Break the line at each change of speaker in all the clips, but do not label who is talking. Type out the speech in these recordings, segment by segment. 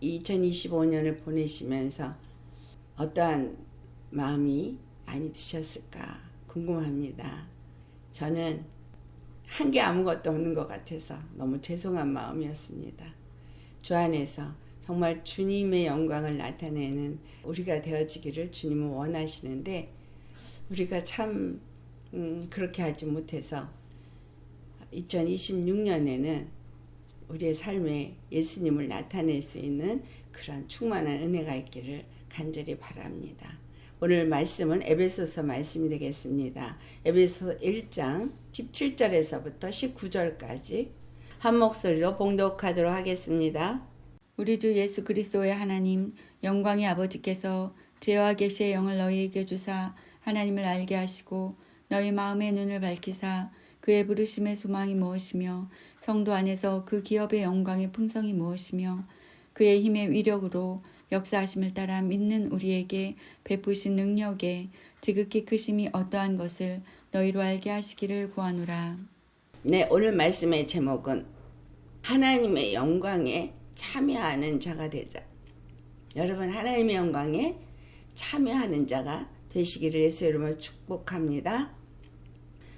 2025년을 보내시면서 어떠한 마음이 많이 드셨을까 궁금합니다. 저는 한 게 아무것도 없는 것 같아서 너무 죄송한 마음이었습니다. 주 안에서 정말 주님의 영광을 나타내는 우리가 되어지기를 주님은 원하시는데 우리가 참 그렇게 하지 못해서 2026년에는 우리의 삶에 예수님을 나타낼 수 있는 그런 충만한 은혜가 있기를 간절히 바랍니다. 오늘 말씀은 에베소서 말씀이 되겠습니다. 에베소 1장 17절에서부터 19절까지 한 목소리로 봉독하도록 하겠습니다.
우리 주 예수 그리스도의 하나님 영광의 아버지께서 지혜와 계시의 영을 너희에게 주사 하나님을 알게 하시고 너희 마음의 눈을 밝히사 그의 부르심의 소망이 무엇이며 성도 안에서 그 기업의 영광의 풍성이 무엇이며 그의 힘의 위력으로 역사하심을 따라 믿는 우리에게 베푸신 능력에 지극히 크심이 어떠한 것을 너희로 알게 하시기를 구하노라.
네, 오늘 말씀의 제목은 하나님의 영광에 참여하는 자가 되자. 여러분 하나님의 영광에 참여하는 자가 되시기를 예수의 이름으로 축복합니다.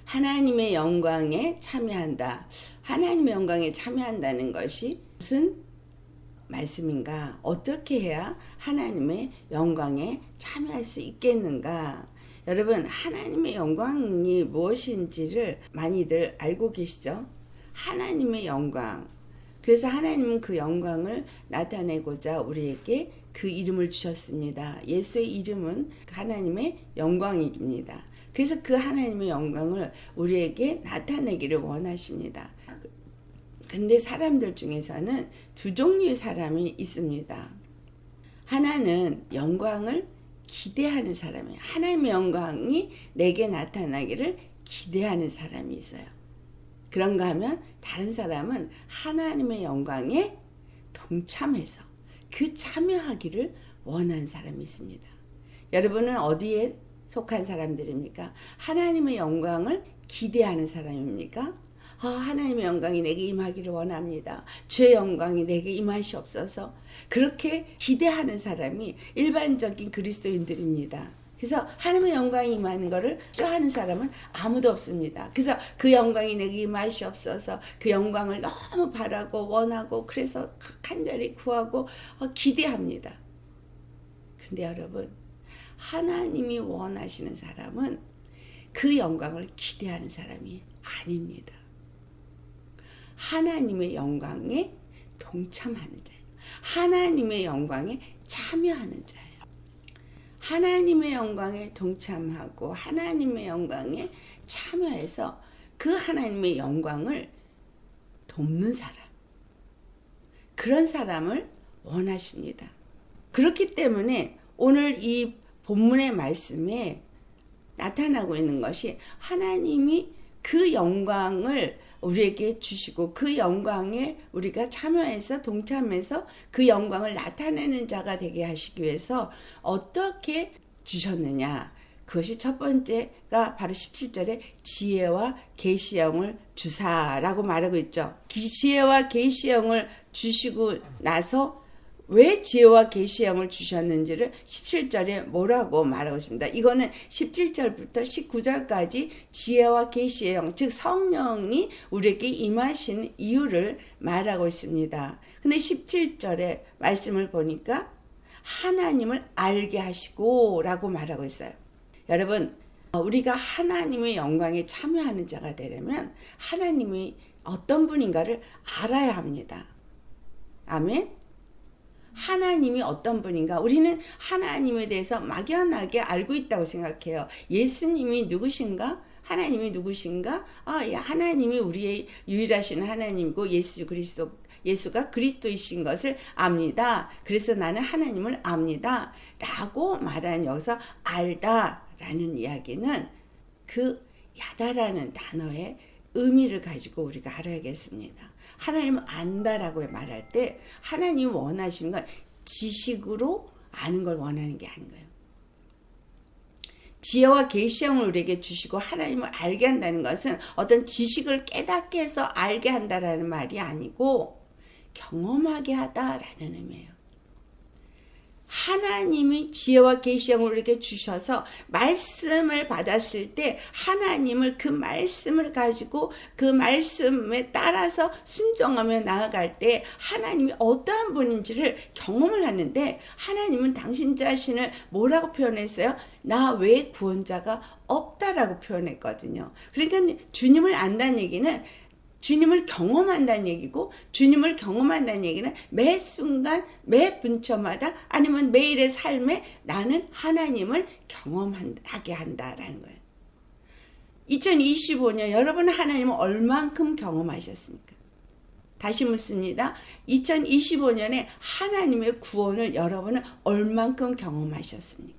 하나님의 영광에 참여한다. 하나님의 영광에 참여한다는 것이 무슨 말씀인가? 어떻게 해야 하나님의 영광에 참여할 수 있겠는가? 여러분 하나님의 영광이 무엇인지를 많이들 알고 계시죠? 하나님의 영광. 그래서 하나님은 그 영광을 나타내고자 우리에게 그 이름을 주셨습니다. 예수의 이름은 하나님의 영광입니다. 그래서 그 하나님의 영광을 우리에게 나타내기를 원하십니다. 근데 사람들 중에서는 두 종류의 사람이 있습니다. 하나는 영광을 기대하는 사람이에요. 하나님의 영광이 내게 나타나기를 기대하는 사람이 있어요. 그런가 하면 다른 사람은 하나님의 영광에 동참해서 그 참여하기를 원하는 사람이 있습니다. 여러분은 어디에 속한 사람들입니까? 하나님의 영광을 기대하는 사람입니까? 하나님의 영광이 내게 임하기를 원합니다. 주의 영광이 내게 임하시옵소서. 그렇게 기대하는 사람이 일반적인 그리스도인들입니다. 그래서 하나님의 영광이 임하는 것을 싫어하는 사람은 아무도 없습니다. 그래서 그 영광이 내게 임하시옵소서. 그 영광을 너무 바라고 원하고 그래서 간절히 구하고 기대합니다. 근데 여러분 하나님이 원하시는 사람은 그 영광을 기대하는 사람이 아닙니다. 하나님의 영광에 동참하는 자예요. 하나님의 영광에 참여하는 자예요. 하나님의 영광에 동참하고 하나님의 영광에 참여해서 그 하나님의 영광을 돕는 사람. 그런 사람을 원하십니다. 그렇기 때문에 오늘 이 본문의 말씀에 나타나고 있는 것이 하나님이 그 영광을 우리에게 주시고 그 영광에 우리가 참여해서 동참해서 그 영광을 나타내는 자가 되게 하시기 위해서 어떻게 주셨느냐. 그것이 첫 번째가 바로 17절에 지혜와 계시형을 주사라고 말하고 있죠. 지혜와 계시형을 주시고 나서 왜 지혜와 계시형을 주셨는지를 17절에 뭐라고 말하고 있습니다. 이거는 17절부터 19절까지 지혜와 계시의 영, 즉 성령이 우리에게 임하신 이유를 말하고 있습니다. 근데 17절에 말씀을 보니까 하나님을 알게 하시고 라고 말하고 있어요. 여러분 우리가 하나님의 영광에 참여하는 자가 되려면 하나님이 어떤 분인가를 알아야 합니다. 아멘. 하나님이 어떤 분인가? 우리는 하나님에 대해서 막연하게 알고 있다고 생각해요. 예수님이 누구신가? 하나님이 누구신가? 하나님이 우리의 유일하신 하나님이고 예수가 그리스도이신 것을 압니다. 그래서 나는 하나님을 압니다. 라고 말하는 여기서 알다라는 이야기는 그 야다라는 단어의 의미를 가지고 우리가 알아야겠습니다. 하나님을 안다라고 말할 때 하나님이 원하시는 건 지식으로 아는 걸 원하는 게 아닌 거예요. 지혜와 계시형을 우리에게 주시고 하나님을 알게 한다는 것은 어떤 지식을 깨닫게 해서 알게 한다라는 말이 아니고 경험하게 하다라는 의미예요. 하나님이 지혜와 계시형을 우리에게 주셔서 말씀을 받았을 때 하나님을 그 말씀을 가지고 그 말씀에 따라서 순종하며 나아갈 때 하나님이 어떠한 분인지를 경험을 하는데 하나님은 당신 자신을 뭐라고 표현했어요? 나 외에 구원자가 없다라고 표현했거든요. 그러니까 주님을 안다는 얘기는 주님을 경험한다는 얘기고 주님을 경험한다는 얘기는 매 순간 매 분초마다 아니면 매일의 삶에 나는 하나님을 경험하게 한다라는 거예요. 2025년 여러분 하나님을 얼만큼 경험하셨습니까? 다시 묻습니다. 2025년에 하나님의 구원을 여러분은 얼만큼 경험하셨습니까?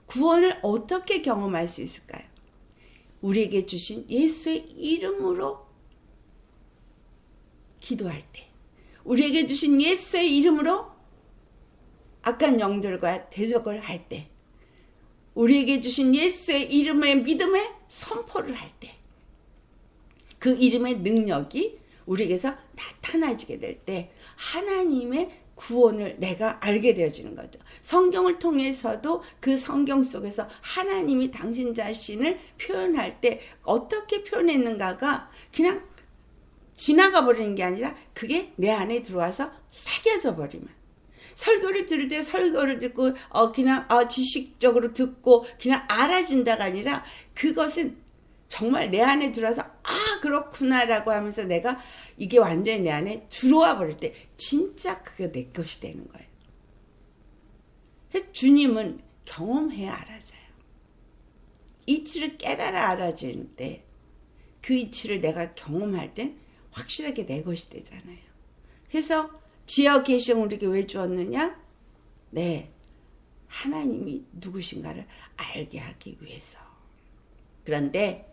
구원을 어떻게 경험할 수 있을까요? 우리에게 주신 예수의 이름으로 기도할 때, 우리에게 주신 예수의 이름으로 악한 영들과 대적을 할 때, 우리에게 주신 예수의 이름의 믿음의 선포를 할 때, 그 이름의 능력이 우리에게서 나타나지게 될 때 하나님의 구원을 내가 알게 되어지는 거죠. 성경을 통해서도 그 성경 속에서 하나님이 당신 자신을 표현할 때 어떻게 표현했는가가 그냥 지나가 버리는 게 아니라 그게 내 안에 들어와서 새겨져 버리면, 설교를 들을 때 설교를 듣고 그냥 지식적으로 듣고 그냥 알아진다가 아니라 그것은 정말 내 안에 들어와서 그렇구나라고 하면서 내가 이게 완전히 내 안에 들어와 버릴 때 진짜 그게 내 것이 되는 거예요. 주님은 경험해야 알아져요. 이치를 깨달아 알아지는 때 그 이치를 내가 경험할 땐 확실하게 내 것이 되잖아요. 그래서 지혜와 계시형을 우리에게 왜 주었느냐? 네, 하나님이 누구신가를 알게 하기 위해서. 그런데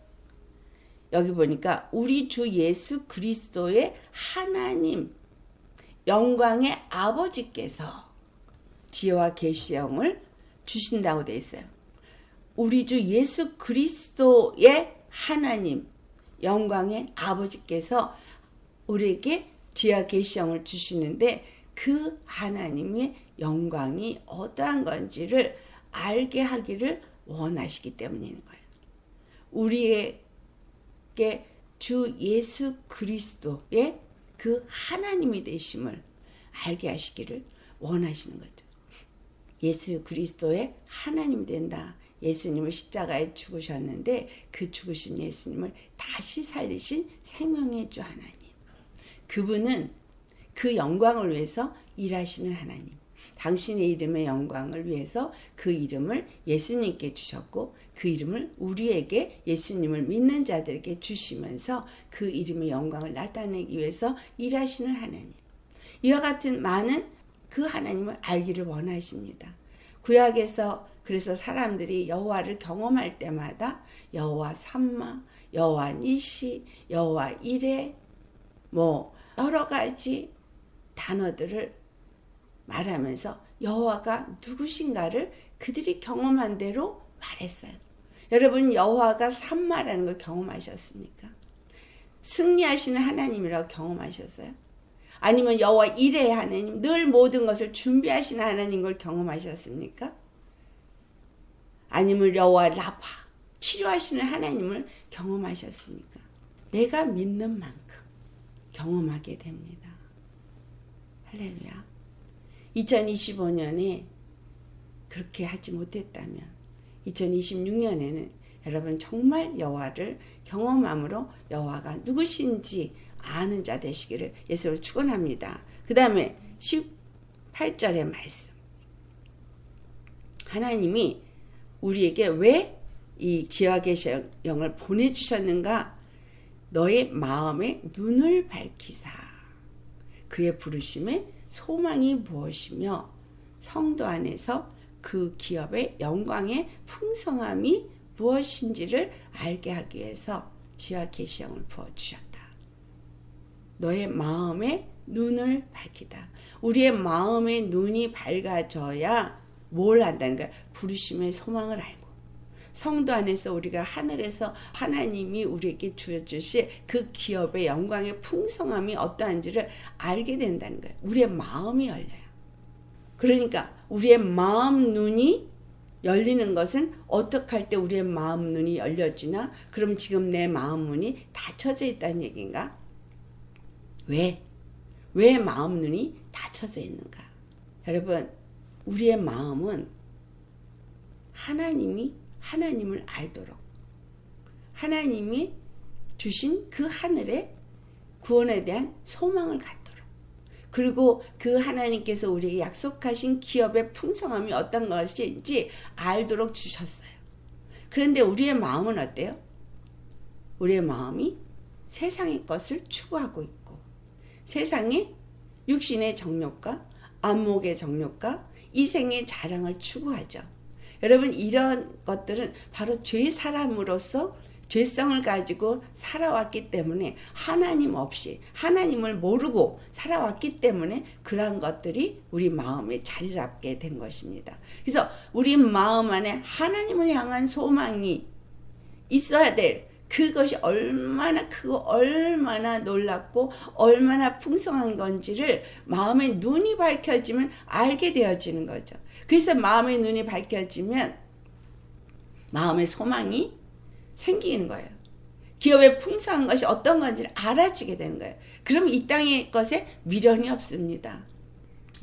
여기 보니까 우리 주 예수 그리스도의 하나님 영광의 아버지께서 지혜와 계시형을 주신다고 되어 있어요. 우리 주 예수 그리스도의 하나님 영광의 아버지께서 우리에게 지혜와 계시형을 주시는데 그 하나님의 영광이 어떠한 건지를 알게 하기를 원하시기 때문인 거예요. 우리에게 주 예수 그리스도의 그 하나님이 되심을 알게 하시기를 원하시는 거죠. 예수 그리스도의 하나님이 된다. 예수님을 십자가에 죽으셨는데 그 죽으신 예수님을 다시 살리신 생명의 주 하나님. 그분은 그 영광을 위해서 일하시는 하나님. 당신의 이름의 영광을 위해서 그 이름을 예수님께 주셨고 그 이름을 우리에게 예수님을 믿는 자들에게 주시면서 그 이름의 영광을 나타내기 위해서 일하시는 하나님. 이와 같은 많은 그 하나님을 알기를 원하십니다. 구약에서 그래서 사람들이 여호와를 경험할 때마다 여호와 삼마, 여호와 니시, 여호와 이레 여러 가지 단어들을 말하면서 여호와가 누구신가를 그들이 경험한 대로 말했어요. 여러분 여호와가 삼마라는 걸 경험하셨습니까? 승리하시는 하나님이라고 경험하셨어요? 아니면 여호와 이레의 하나님, 늘 모든 것을 준비하시는 하나님 걸 경험하셨습니까? 아니면 여호와 라파, 치료하시는 하나님을 경험하셨습니까? 내가 믿는 만큼 경험하게 됩니다. 할렐루야. 2025년에 그렇게 하지 못했다면 2026년에는 여러분 정말 여호와를 경험함으로 여호와가 누구신지 아는 자 되시기를 예수로 축원합니다. 그 다음에 18절의 말씀. 하나님이 우리에게 왜 이 지혜와 계시형을 보내주셨는가? 너의 마음에 눈을 밝히사 그의 부르심에 소망이 무엇이며 성도 안에서 그 기업의 영광의 풍성함이 무엇인지를 알게 하기 위해서 지혜와 계시형을 부어주셨다. 너의 마음에 눈을 밝히다. 우리의 마음의 눈이 밝아져야 뭘 한다는 거야? 부르심의 소망을 알고 성도 안에서 우리가 하늘에서 하나님이 우리에게 주어주실 그 기업의 영광의 풍성함이 어떠한지를 알게 된다는 거예요. 우리의 마음이 열려요. 그러니까 우리의 마음 눈이 열리는 것은 어떻게 할 때 우리의 마음 눈이 열려지나? 그럼 지금 내 마음 문이 닫혀져 있다는 얘기인가? 왜? 왜 마음 눈이 닫혀져 있는가? 여러분, 우리의 마음은 하나님을 알도록, 하나님이 주신 그 하늘의 구원에 대한 소망을 갖도록, 그리고 그 하나님께서 우리에게 약속하신 기업의 풍성함이 어떤 것인지 알도록 주셨어요. 그런데 우리의 마음은 어때요? 우리의 마음이 세상의 것을 추구하고 있고, 세상의 육신의 정욕과 안목의 정욕과 이생의 자랑을 추구하죠. 여러분, 이런 것들은 바로 죄 사람으로서 죄성을 가지고 살아왔기 때문에, 하나님 없이 하나님을 모르고 살아왔기 때문에 그러한 것들이 우리 마음에 자리 잡게 된 것입니다. 그래서 우리 마음 안에 하나님을 향한 소망이 있어야 될, 그것이 얼마나 크고 얼마나 놀랍고 얼마나 풍성한 건지를 마음의 눈이 밝혀지면 알게 되어지는 거죠. 그래서 마음의 눈이 밝혀지면 마음의 소망이 생기는 거예요. 기업의 풍성한 것이 어떤 건지를 알아지게 되는 거예요. 그럼 이 땅의 것에 미련이 없습니다.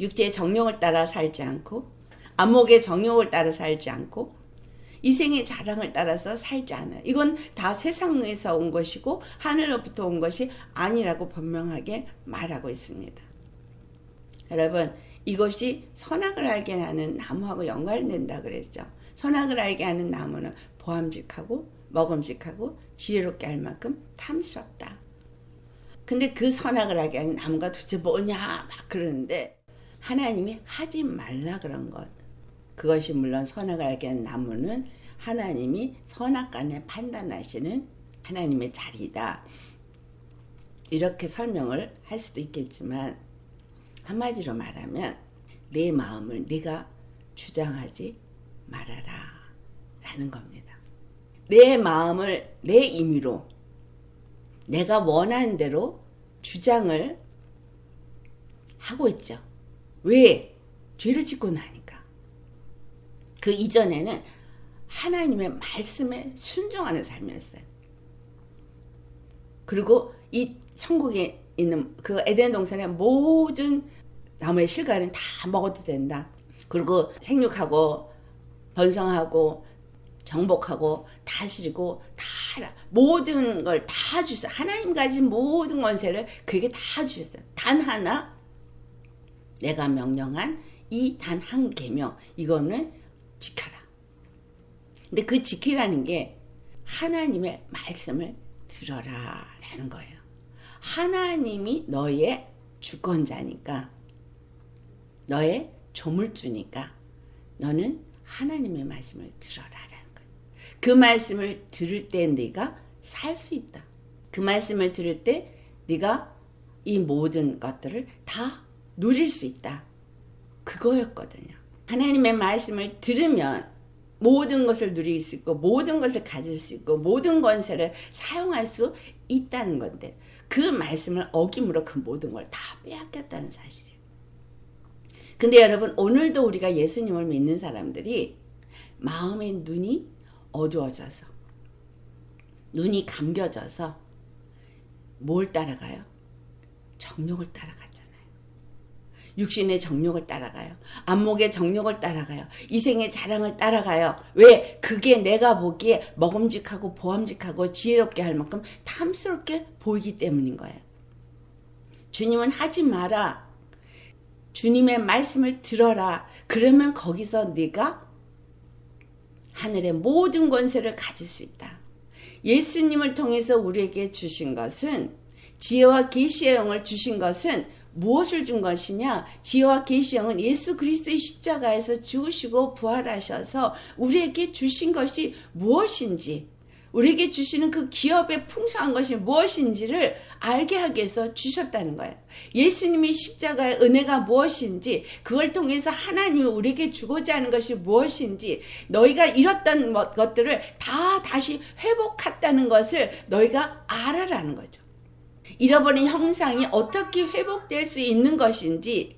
육체의 정욕을 따라 살지 않고, 안목의 정욕을 따라 살지 않고, 이생의 자랑을 따라서 살지 않아요. 이건 다 세상에서 온 것이고 하늘로부터 온 것이 아니라고 분명하게 말하고 있습니다. 여러분, 이것이 선악을 알게 하는 나무하고 연관된다 그랬죠. 선악을 알게 하는 나무는 보암직하고 먹음직하고 지혜롭게 할 만큼 탐스럽다. 근데 그 선악을 알게 하는 나무가 도대체 뭐냐 막 그러는데, 하나님이 하지 말라 그런 것, 그것이 물론 선악을 알게 하는 나무는 하나님이 선악간에 판단하시는 하나님의 자리다, 이렇게 설명을 할 수도 있겠지만, 한마디로 말하면 내 마음을 네가 주장하지 말아라 라는 겁니다. 내 마음을 내 임의로 내가 원하는 대로 주장을 하고 있죠. 왜? 죄를 짓고 나니까. 그 이전에는 하나님의 말씀에 순종하는 삶이었어요. 그리고 이 천국에 있는 그 에덴 동산의 모든 나무의 실과는 다 먹어도 된다. 그리고 생육하고 번성하고 정복하고 다스리고 다 모든 걸 다 주셨어요. 하나님 가진 모든 권세를 그에게 다 주셨어요. 단 하나, 내가 명령한 이 단 한 계명, 이거는 지켜라. 근데 그 지키라는 게 하나님의 말씀을 들어라 라는 거예요. 하나님이 너의 주권자니까, 너의 조물주니까 너는 하나님의 말씀을 들어라 라는 거예요. 그 말씀을 들을 때 네가 살 수 있다. 그 말씀을 들을 때 네가 이 모든 것들을 다 누릴 수 있다. 그거였거든요. 하나님의 말씀을 들으면 모든 것을 누릴 수 있고 모든 것을 가질 수 있고 모든 권세를 사용할 수 있다는 건데, 그 말씀을 어김으로 그 모든 걸 다 빼앗겼다는 사실이에요. 근데 여러분, 오늘도 우리가 예수님을 믿는 사람들이 마음의 눈이 어두워져서, 눈이 감겨져서 뭘 따라가요? 정욕을 따라가잖아요. 육신의 정욕을 따라가요. 안목의 정욕을 따라가요. 이생의 자랑을 따라가요. 왜? 그게 내가 보기에 먹음직하고 보암직하고 지혜롭게 할 만큼 탐스럽게 보이기 때문인 거예요. 주님은 하지 마라. 주님의 말씀을 들어라. 그러면 거기서 네가 하늘의 모든 권세를 가질 수 있다. 예수님을 통해서 우리에게 주신 것은, 지혜와 계시의 영을 주신 것은 무엇을 준 것이냐? 지혜와 계시의 영은 예수 그리스도의 십자가에서 죽으시고 부활하셔서 우리에게 주신 것이 무엇인지, 우리에게 주시는 그 기업의 풍성한 것이 무엇인지를 알게 하기 위해서 주셨다는 거예요. 예수님이 십자가의 은혜가 무엇인지, 그걸 통해서 하나님이 우리에게 주고자 하는 것이 무엇인지, 너희가 잃었던 것들을 다 다시 회복했다는 것을 너희가 알아라는 거죠. 잃어버린 형상이 어떻게 회복될 수 있는 것인지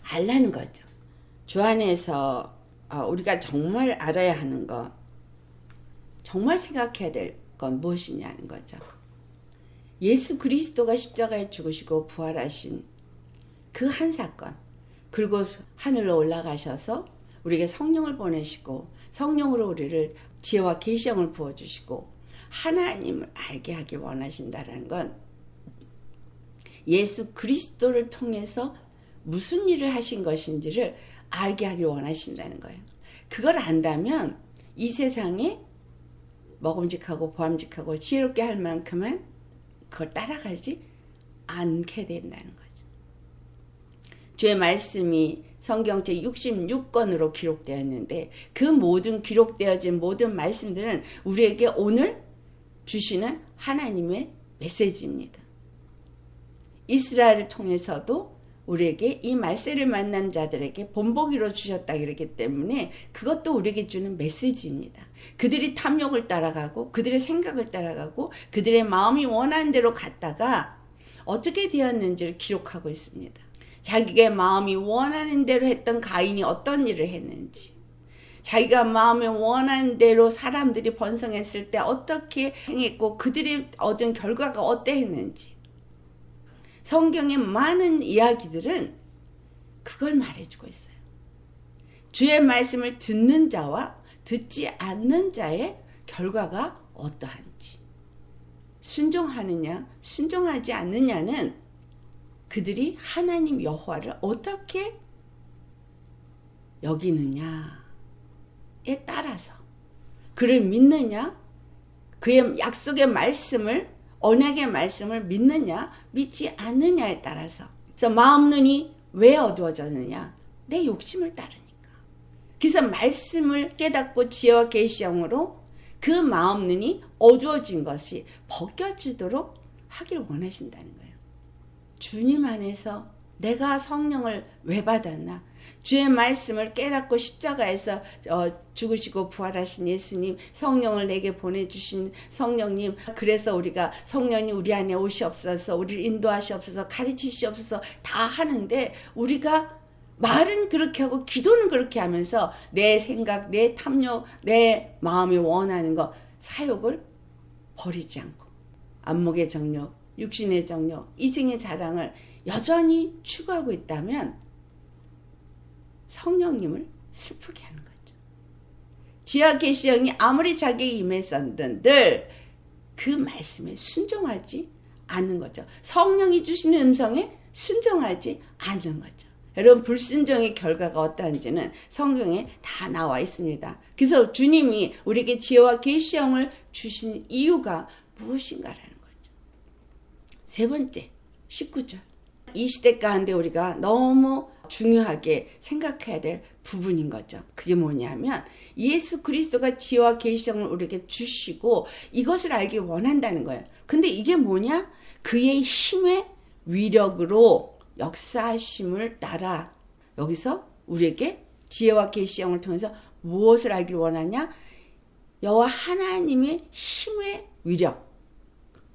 알라는 거죠. 주 안에서 우리가 정말 알아야 하는 거, 정말 생각해야 될 건 무엇이냐는 거죠. 예수 그리스도가 십자가에 죽으시고 부활하신 그 한 사건, 그리고 하늘로 올라가셔서 우리에게 성령을 보내시고 성령으로 우리를 지혜와 계시형을 부어주시고 하나님을 알게 하길 원하신다는 건 예수 그리스도를 통해서 무슨 일을 하신 것인지를 알게 하길 원하신다는 거예요. 그걸 안다면 이 세상에 먹음직하고 보암직하고 지혜롭게 할 만큼은 그걸 따라가지 않게 된다는 거죠. 주의 말씀이 성경책 66권으로 기록되었는데 그 모든 기록되어진 모든 말씀들은 우리에게 오늘 주시는 하나님의 메시지입니다. 이스라엘을 통해서도 우리에게 이 말세를 만난 자들에게 본보기로 주셨다 그랬기 때문에 그것도 우리에게 주는 메시지입니다. 그들이 탐욕을 따라가고 그들의 생각을 따라가고 그들의 마음이 원하는 대로 갔다가 어떻게 되었는지를 기록하고 있습니다. 자기의 마음이 원하는 대로 했던 가인이 어떤 일을 했는지, 자기가 마음에 원하는 대로 사람들이 번성했을 때 어떻게 행했고 그들이 얻은 결과가 어떠했는지, 성경의 많은 이야기들은 그걸 말해주고 있어요. 주의 말씀을 듣는 자와 듣지 않는 자의 결과가 어떠한지, 순종하느냐 순종하지 않느냐는 그들이 하나님 여호와를 어떻게 여기느냐에 따라서, 그를 믿느냐, 그의 약속의 말씀을, 언약의 말씀을 믿느냐 믿지 않느냐에 따라서. 그래서 마음 눈이 왜 어두워졌느냐? 내 욕심을 따르니까. 그래서 말씀을 깨닫고 지혜와 계시형으로 그 마음 눈이 어두워진 것이 벗겨지도록 하길 원하신다는 거예요. 주님 안에서 내가 성령을 왜 받았나? 주의 말씀을 깨닫고 십자가에서 죽으시고 부활하신 예수님, 성령을 내게 보내주신 성령님, 그래서 우리가 성령이 우리 안에 오시옵소서, 우리를 인도하시옵소서, 가르치시옵소서 다 하는데 우리가 말은 그렇게 하고 기도는 그렇게 하면서 내 생각, 내 탐욕, 내 마음이 원하는 거, 사욕을 버리지 않고 안목의 정욕, 육신의 정욕, 이생의 자랑을 여전히 추구하고 있다면 성령님을 슬프게 하는 거죠. 지혜와 계시형이 아무리 자기에게 임했었는들 그 말씀에 순종하지 않는 거죠. 성령이 주시는 음성에 순종하지 않는 거죠. 여러분, 불순종의 결과가 어떠한지는 성경에 다 나와 있습니다. 그래서 주님이 우리에게 지혜와 계시형을 주신 이유가 무엇인가라는 거죠. 세 번째, 19절. 이 시대 가운데 우리가 너무 중요하게 생각해야 될 부분인 거죠. 그게 뭐냐면 예수 그리스도가 지혜와 계시형을 우리에게 주시고 이것을 알기 원한다는 거예요. 근데 이게 뭐냐? 그의 힘의 위력으로 역사하심을 따라, 여기서 우리에게 지혜와 계시형을 통해서 무엇을 알기 원하냐? 여호와 하나님의 힘의 위력,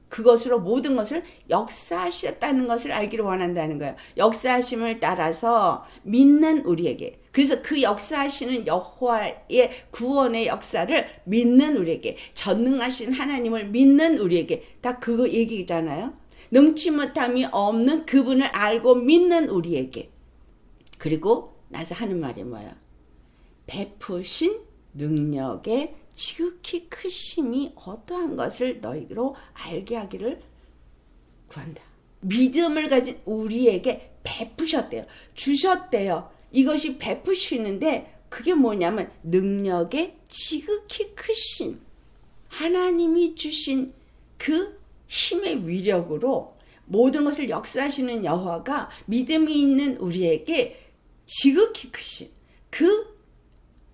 그것으로 모든 것을 역사하셨다는 것을 알기를 원한다는 거예요. 역사하심을 따라서 믿는 우리에게, 그래서 그 역사하시는 여호와의 구원의 역사를 믿는 우리에게, 전능하신 하나님을 믿는 우리에게, 다 그거 얘기잖아요. 능치 못함이 없는 그분을 알고 믿는 우리에게. 그리고 나서 하는 말이 뭐예요? 베푸신 능력의 지극히 크심이 어떠한 것을 너희로 알게 하기를 구한다. 믿음을 가진 우리에게 베푸셨대요. 주셨대요. 이것이 베푸시는데 그게 뭐냐면 능력의 지극히 크신 하나님이 주신 그 힘의 위력으로 모든 것을 역사하시는 여호와가 믿음이 있는 우리에게 지극히 크신 그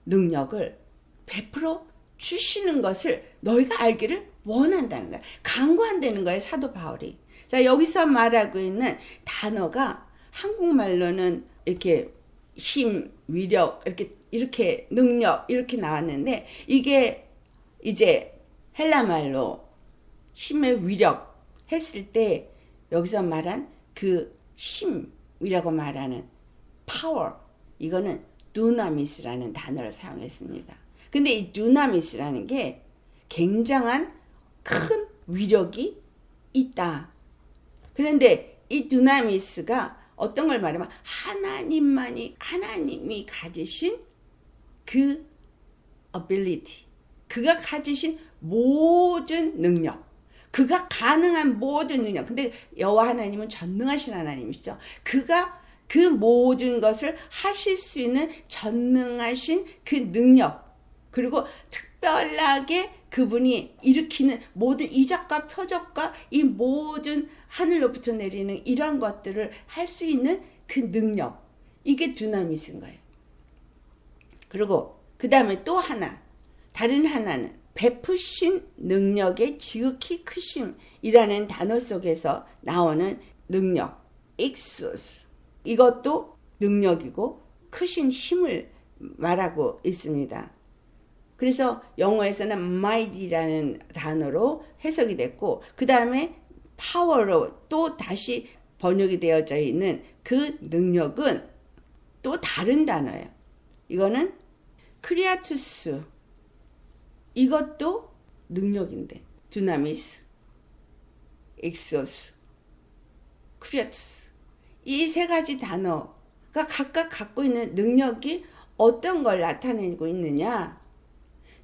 능력을 베풀어 주시는 것을 너희가 알기를 원한다는 거야. 강구한다는 거예요, 사도 바울이. 자, 여기서 말하고 있는 단어가 한국말로는 이렇게 힘, 위력, 이렇게 능력 이렇게 나왔는데, 이게 이제 헬라말로 힘의 위력 했을 때 여기서 말한 그 힘이라고 말하는 파워, 이거는 두나미스라는 단어를 사용했습니다. 근데 이 두나미스라는 게 굉장한 큰 위력이 있다. 그런데 이 두나미스가 어떤 걸 말하면 하나님이 가지신 그 ability, 그가 가지신 모든 능력, 그가 가능한 모든 능력. 근데 여호와 하나님은 전능하신 하나님이시죠. 그가 그 모든 것을 하실 수 있는 전능하신 그 능력, 그리고 특별하게 그분이 일으키는 모든 이적과 표적과 이 모든 하늘로부터 내리는 이런 것들을 할 수 있는 그 능력, 이게 두나미스인 거예요. 그리고 그 다음에 또 하나, 다른 하나는 베푸신 능력의 지극히 크심이라는 단어 속에서 나오는 능력, 엑소스. 이것도 능력이고 크신 힘을 말하고 있습니다. 그래서 영어에서는 mighty라는 단어로 해석이 됐고, 그 다음에 power로 또 다시 번역이 되어져 있는 그 능력은 또 다른 단어예요. 이거는 크리아투스, 이것도 능력인데, 두나미스, 엑소스, 크리아투스, 이 세 가지 단어가 각각 갖고 있는 능력이 어떤 걸 나타내고 있느냐.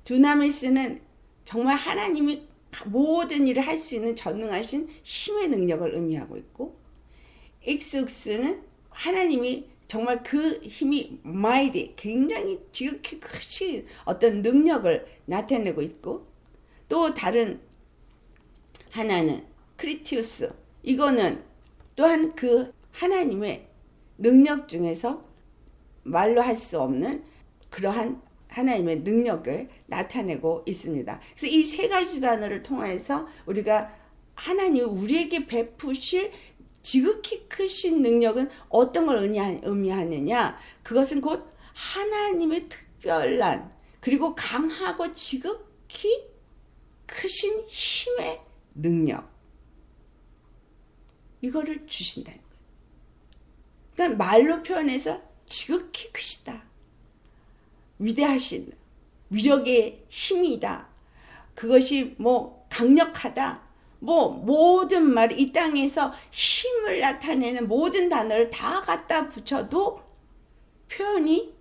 두나미스는 정말 하나님이 모든 일을 할 수 있는 전능하신 힘의 능력을 의미하고 있고, 엑소스는 하나님이 정말 그 힘이 마이디, 굉장히 지극히 크신 어떤 능력을 나타내고 있고, 또 다른 하나는 크리티우스, 이거는 또한 그 하나님의 능력 중에서 말로 할 수 없는 그러한 하나님의 능력을 나타내고 있습니다. 그래서 이 세 가지 단어를 통해서 우리가 하나님이 우리에게 베푸실 지극히 크신 능력은 어떤 걸 의미하느냐? 그것은 곧 하나님의 특별한 그리고 강하고 지극히 크신 힘의 능력, 이거를 주신다는 거예요. 그러니까 말로 표현해서 지극히 크시다, 위대하신 위력의 힘이다, 그것이 뭐 강력하다, 뭐 모든 말, 이 땅에서 힘을 나타내는 모든 단어를 다 갖다 붙여도 표현이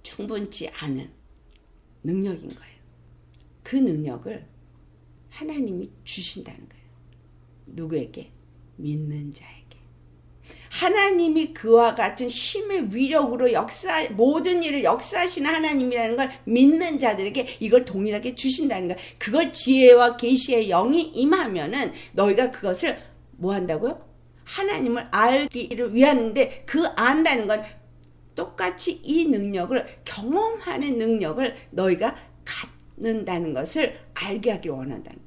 충분치 않은 능력인 거예요. 그 능력을 하나님이 주신다는 거예요. 누구에게? 믿는 자에게. 하나님이 그와 같은 힘의 위력으로 모든 일을 역사하시는 하나님이라는 걸 믿는 자들에게 이걸 동일하게 주신다는 거야. 그걸 지혜와 계시의 영이 임하면은 너희가 그것을 뭐 한다고요? 하나님을 알기를 위하는데, 그 안다는 건 똑같이 이 능력을 경험하는 능력을 너희가 갖는다는 것을 알게 하기를 원한다는 거야.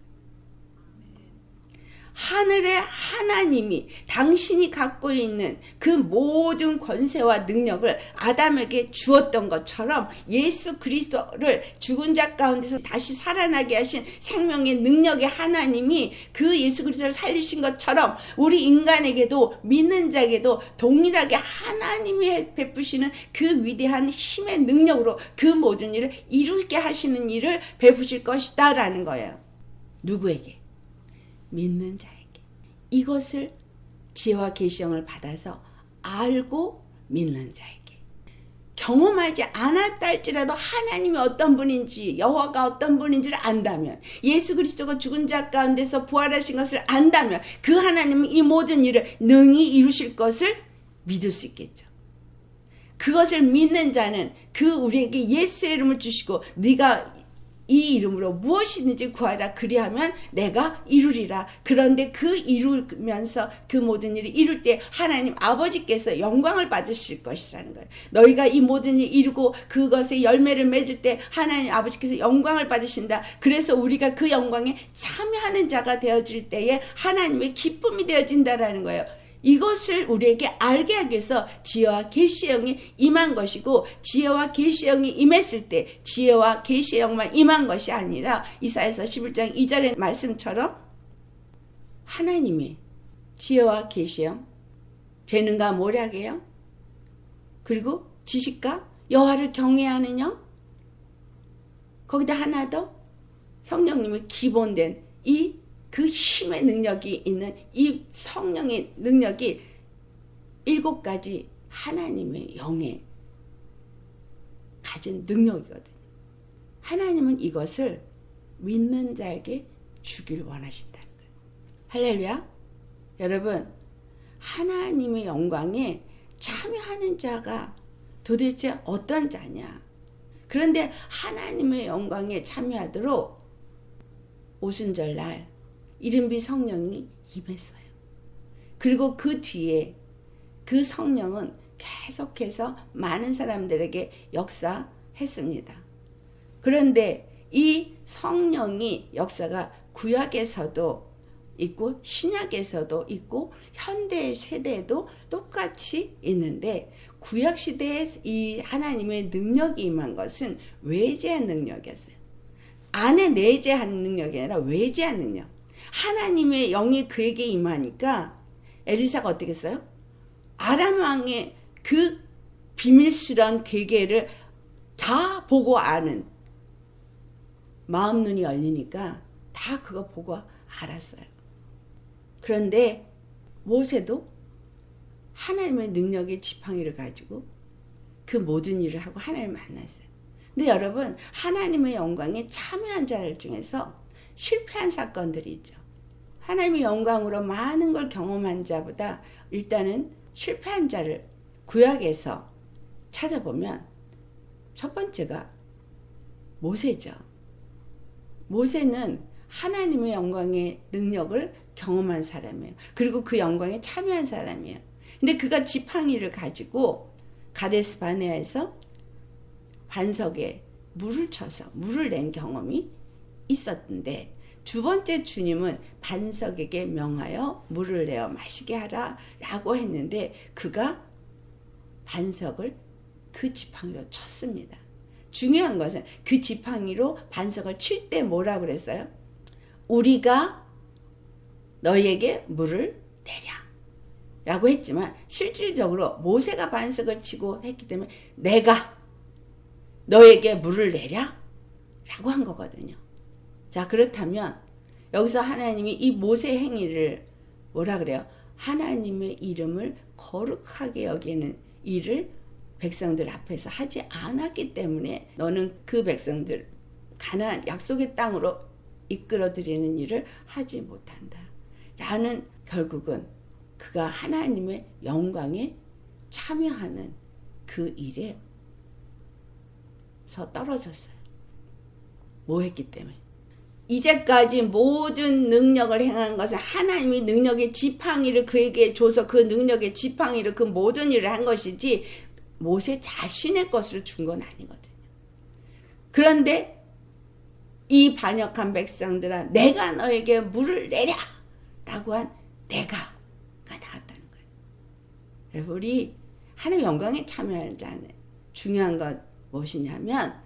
하늘의 하나님이 당신이 갖고 있는 그 모든 권세와 능력을 아담에게 주었던 것처럼, 예수 그리스도를 죽은 자 가운데서 다시 살아나게 하신 생명의 능력의 하나님이 그 예수 그리스도를 살리신 것처럼 우리 인간에게도, 믿는 자에게도 동일하게 하나님이 베푸시는 그 위대한 힘의 능력으로 그 모든 일을 이루게 하시는 일을 베푸실 것이다 라는 거예요. 누구에게? 믿는 자에게. 이것을 지혜와 계시형을 받아서 알고 믿는 자에게. 경험하지 않았다 할지라도 하나님이 어떤 분인지, 여호와가 어떤 분인지를 안다면, 예수 그리스도가 죽은 자 가운데서 부활하신 것을 안다면, 그 하나님은 이 모든 일을 능히 이루실 것을 믿을 수 있겠죠. 그것을 믿는 자는 그 우리에게 예수의 이름을 주시고 네가 이 이름으로 무엇이든지 구하라, 그리하면 내가 이루리라. 그런데 그 이루면서 그 모든 일을 이룰 때 하나님 아버지께서 영광을 받으실 것이라는 거예요. 너희가 이 모든 일 이루고 그것에 열매를 맺을 때 하나님 아버지께서 영광을 받으신다. 그래서 우리가 그 영광에 참여하는 자가 되어질 때에 하나님의 기쁨이 되어진다라는 거예요. 이것을 우리에게 알게 하기 위해서 지혜와 계시의 영이 임한 것이고, 지혜와 계시의 영이 임했을 때 지혜와 계시의 영만 임한 것이 아니라 이사야서 11장 2절의 말씀처럼 하나님이 지혜와 계시의 영, 재능과 모략의 영, 그리고 지식과 여호와를 경외하는 영, 거기다 하나 더 성령님의 기본된 그 힘의 능력이 있는 이 성령의 능력이 7가지 하나님의 영에 가진 능력이거든요. 하나님은 이것을 믿는 자에게 주기를 원하신다는 거예요. 할렐루야. 여러분, 하나님의 영광에 참여하는 자가 도대체 어떤 자냐? 그런데 하나님의 영광에 참여하도록 오순절날 이른비 성령이 임했어요. 그리고 그 뒤에 그 성령은 계속해서 많은 사람들에게 역사했습니다. 그런데 이 성령이 역사가 구약에서도 있고 신약에서도 있고 현대 세대에도 똑같이 있는데, 구약 시대에 이 하나님의 능력이 임한 것은 외제한 능력이었어요. 안에 내재한 능력이 아니라 외제한 능력. 하나님의 영이 그에게 임하니까 엘리사가 어떻게 했어요? 아람 왕의 그 비밀스러운 괴계를 다 보고 아는 마음 눈이 열리니까 다 그거 보고 알았어요. 그런데 모세도 하나님의 능력의 지팡이를 가지고 그 모든 일을 하고 하나님을 만났어요. 근데 여러분, 하나님의 영광에 참여한 자들 중에서 실패한 사건들이 있죠. 하나님의 영광으로 많은 걸 경험한 자보다 일단은 실패한 자를 구약에서 찾아보면 첫 번째가 모세죠. 모세는 하나님의 영광의 능력을 경험한 사람이에요. 그리고 그 영광에 참여한 사람이에요. 근데 그가 지팡이를 가지고 가데스 바네아에서 반석에 물을 쳐서 물을 낸 경험이 있었는데, 두 번째 주님은 반석에게 명하여 물을 내어 마시게 하라 라고 했는데 그가 반석을 그 지팡이로 쳤습니다. 중요한 것은 그 지팡이로 반석을 칠 때 뭐라고 그랬어요? 우리가 너희에게 물을 내랴 라고 했지만, 실질적으로 모세가 반석을 치고 했기 때문에 내가 너에게 물을 내랴 라고 한 거거든요. 자, 그렇다면 여기서 하나님이 이 모세 행위를 뭐라 그래요? 하나님의 이름을 거룩하게 여기는 일을 백성들 앞에서 하지 않았기 때문에 너는 그 백성들 가나안 약속의 땅으로 이끌어들이는 일을 하지 못한다 라는, 결국은 그가 하나님의 영광에 참여하는 그 일에서 떨어졌어요. 뭐 했기 때문에? 이제까지 모든 능력을 행한 것은 하나님이 능력의 지팡이를 그에게 줘서 그 능력의 지팡이를 그 모든 일을 한 것이지 모세 자신의 것으로 준 건 아니거든요. 그런데 이 반역한 백성들아, 내가 너에게 물을 내랴 라고 한 내가가 나왔다는 거예요. 그래서 우리 하나님의 영광에 참여하는 자는 중요한 건 무엇이냐면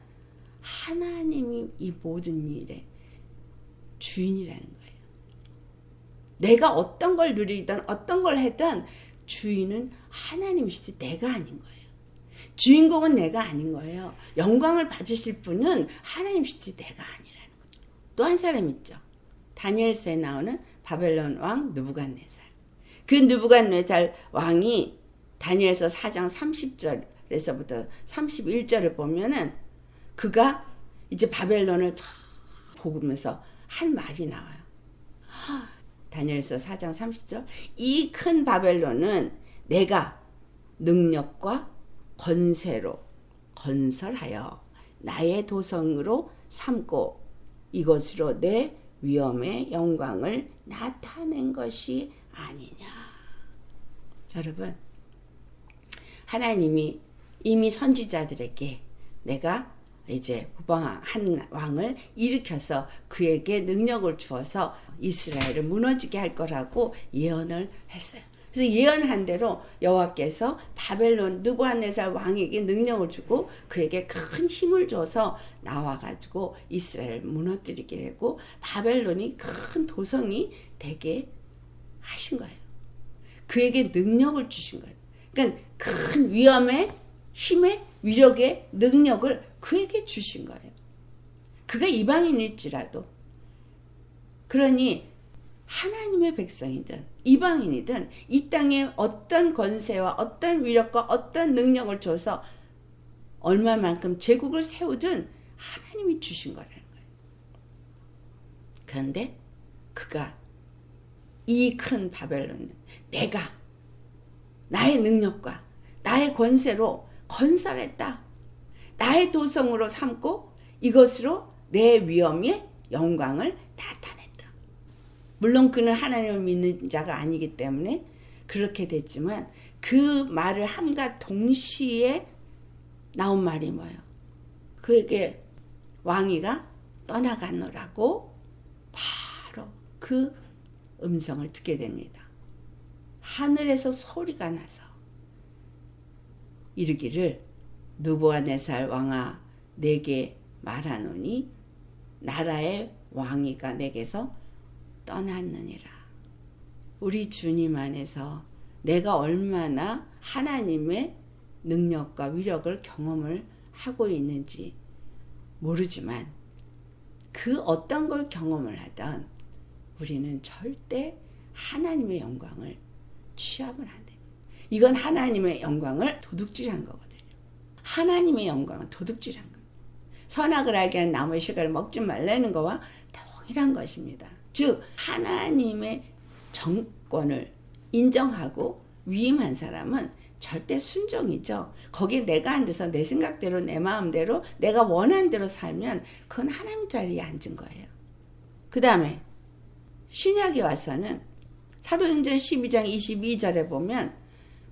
하나님이 이 모든 일에 주인이라는 거예요. 내가 어떤 걸 누리든 어떤 걸 하든 주인은 하나님이시지 내가 아닌 거예요. 주인공은 내가 아닌 거예요. 영광을 받으실 분은 하나님이시지 내가 아니라는 거죠. 또 한 사람 있죠. 다니엘서에 나오는 바벨론 왕 느부갓네살. 그 느부갓네살 왕이 다니엘서 4장 30절에서부터 31절을 보면은 그가 이제 바벨론을 보면서 한 말이 나와요. 다니엘서 4장 30절. 이 큰 바벨론은 내가 능력과 권세로 건설하여 나의 도성으로 삼고 이것으로 내 위엄의 영광을 나타낸 것이 아니냐. 여러분, 하나님이 이미 선지자들에게 내가 이제 한 왕을 일으켜서 그에게 능력을 주어서 이스라엘을 무너지게 할 거라고 예언을 했어요. 그래서 예언한 대로 여호와께서 바벨론 느부갓네살 왕에게 능력을 주고 그에게 큰 힘을 줘서 나와가지고 이스라엘을 무너뜨리게 되고 바벨론이 큰 도성이 되게 하신 거예요. 그에게 능력을 주신 거예요. 그러니까 큰 위엄의 힘의 위력의 능력을 그에게 주신 거예요. 그가 이방인일지라도. 그러니 하나님의 백성이든 이방인이든 이 땅에 어떤 권세와 어떤 위력과 어떤 능력을 줘서 얼마만큼 제국을 세우든 하나님이 주신 거라는 거예요. 그런데 그가 이 큰 바벨론은 내가 나의 능력과 나의 권세로 건설했다. 나의 도성으로 삼고 이것으로 내 위엄의 영광을 나타냈다. 물론 그는 하나님을 믿는 자가 아니기 때문에 그렇게 됐지만 그 말을 함과 동시에 나온 말이 뭐예요? 그에게 왕위가 떠나가노라고 바로 그 음성을 듣게 됩니다. 하늘에서 소리가 나서 이르기를 느부갓네살 왕아 내게 말하노니 나라의 왕위가 내게서 떠났느니라. 우리 주님 안에서 내가 얼마나 하나님의 능력과 위력을 경험을 하고 있는지 모르지만 그 어떤 걸 경험을 하던 우리는 절대 하나님의 영광을 취하면 안 돼요. 이건 하나님의 영광을 도둑질한 거거든요. 하나님의 영광은 도둑질한 거예요. 선악을 알게 한 나무의 실과를 먹지 말라는 거와 동일한 것입니다. 즉 하나님의 정권을 인정하고 위임한 사람은 절대 순종이죠. 거기에 내가 앉아서 내 생각대로 내 마음대로 내가 원하는 대로 살면 그건 하나님 자리에 앉은 거예요. 그 다음에 신약에 와서는 사도행전 12장 22절에 보면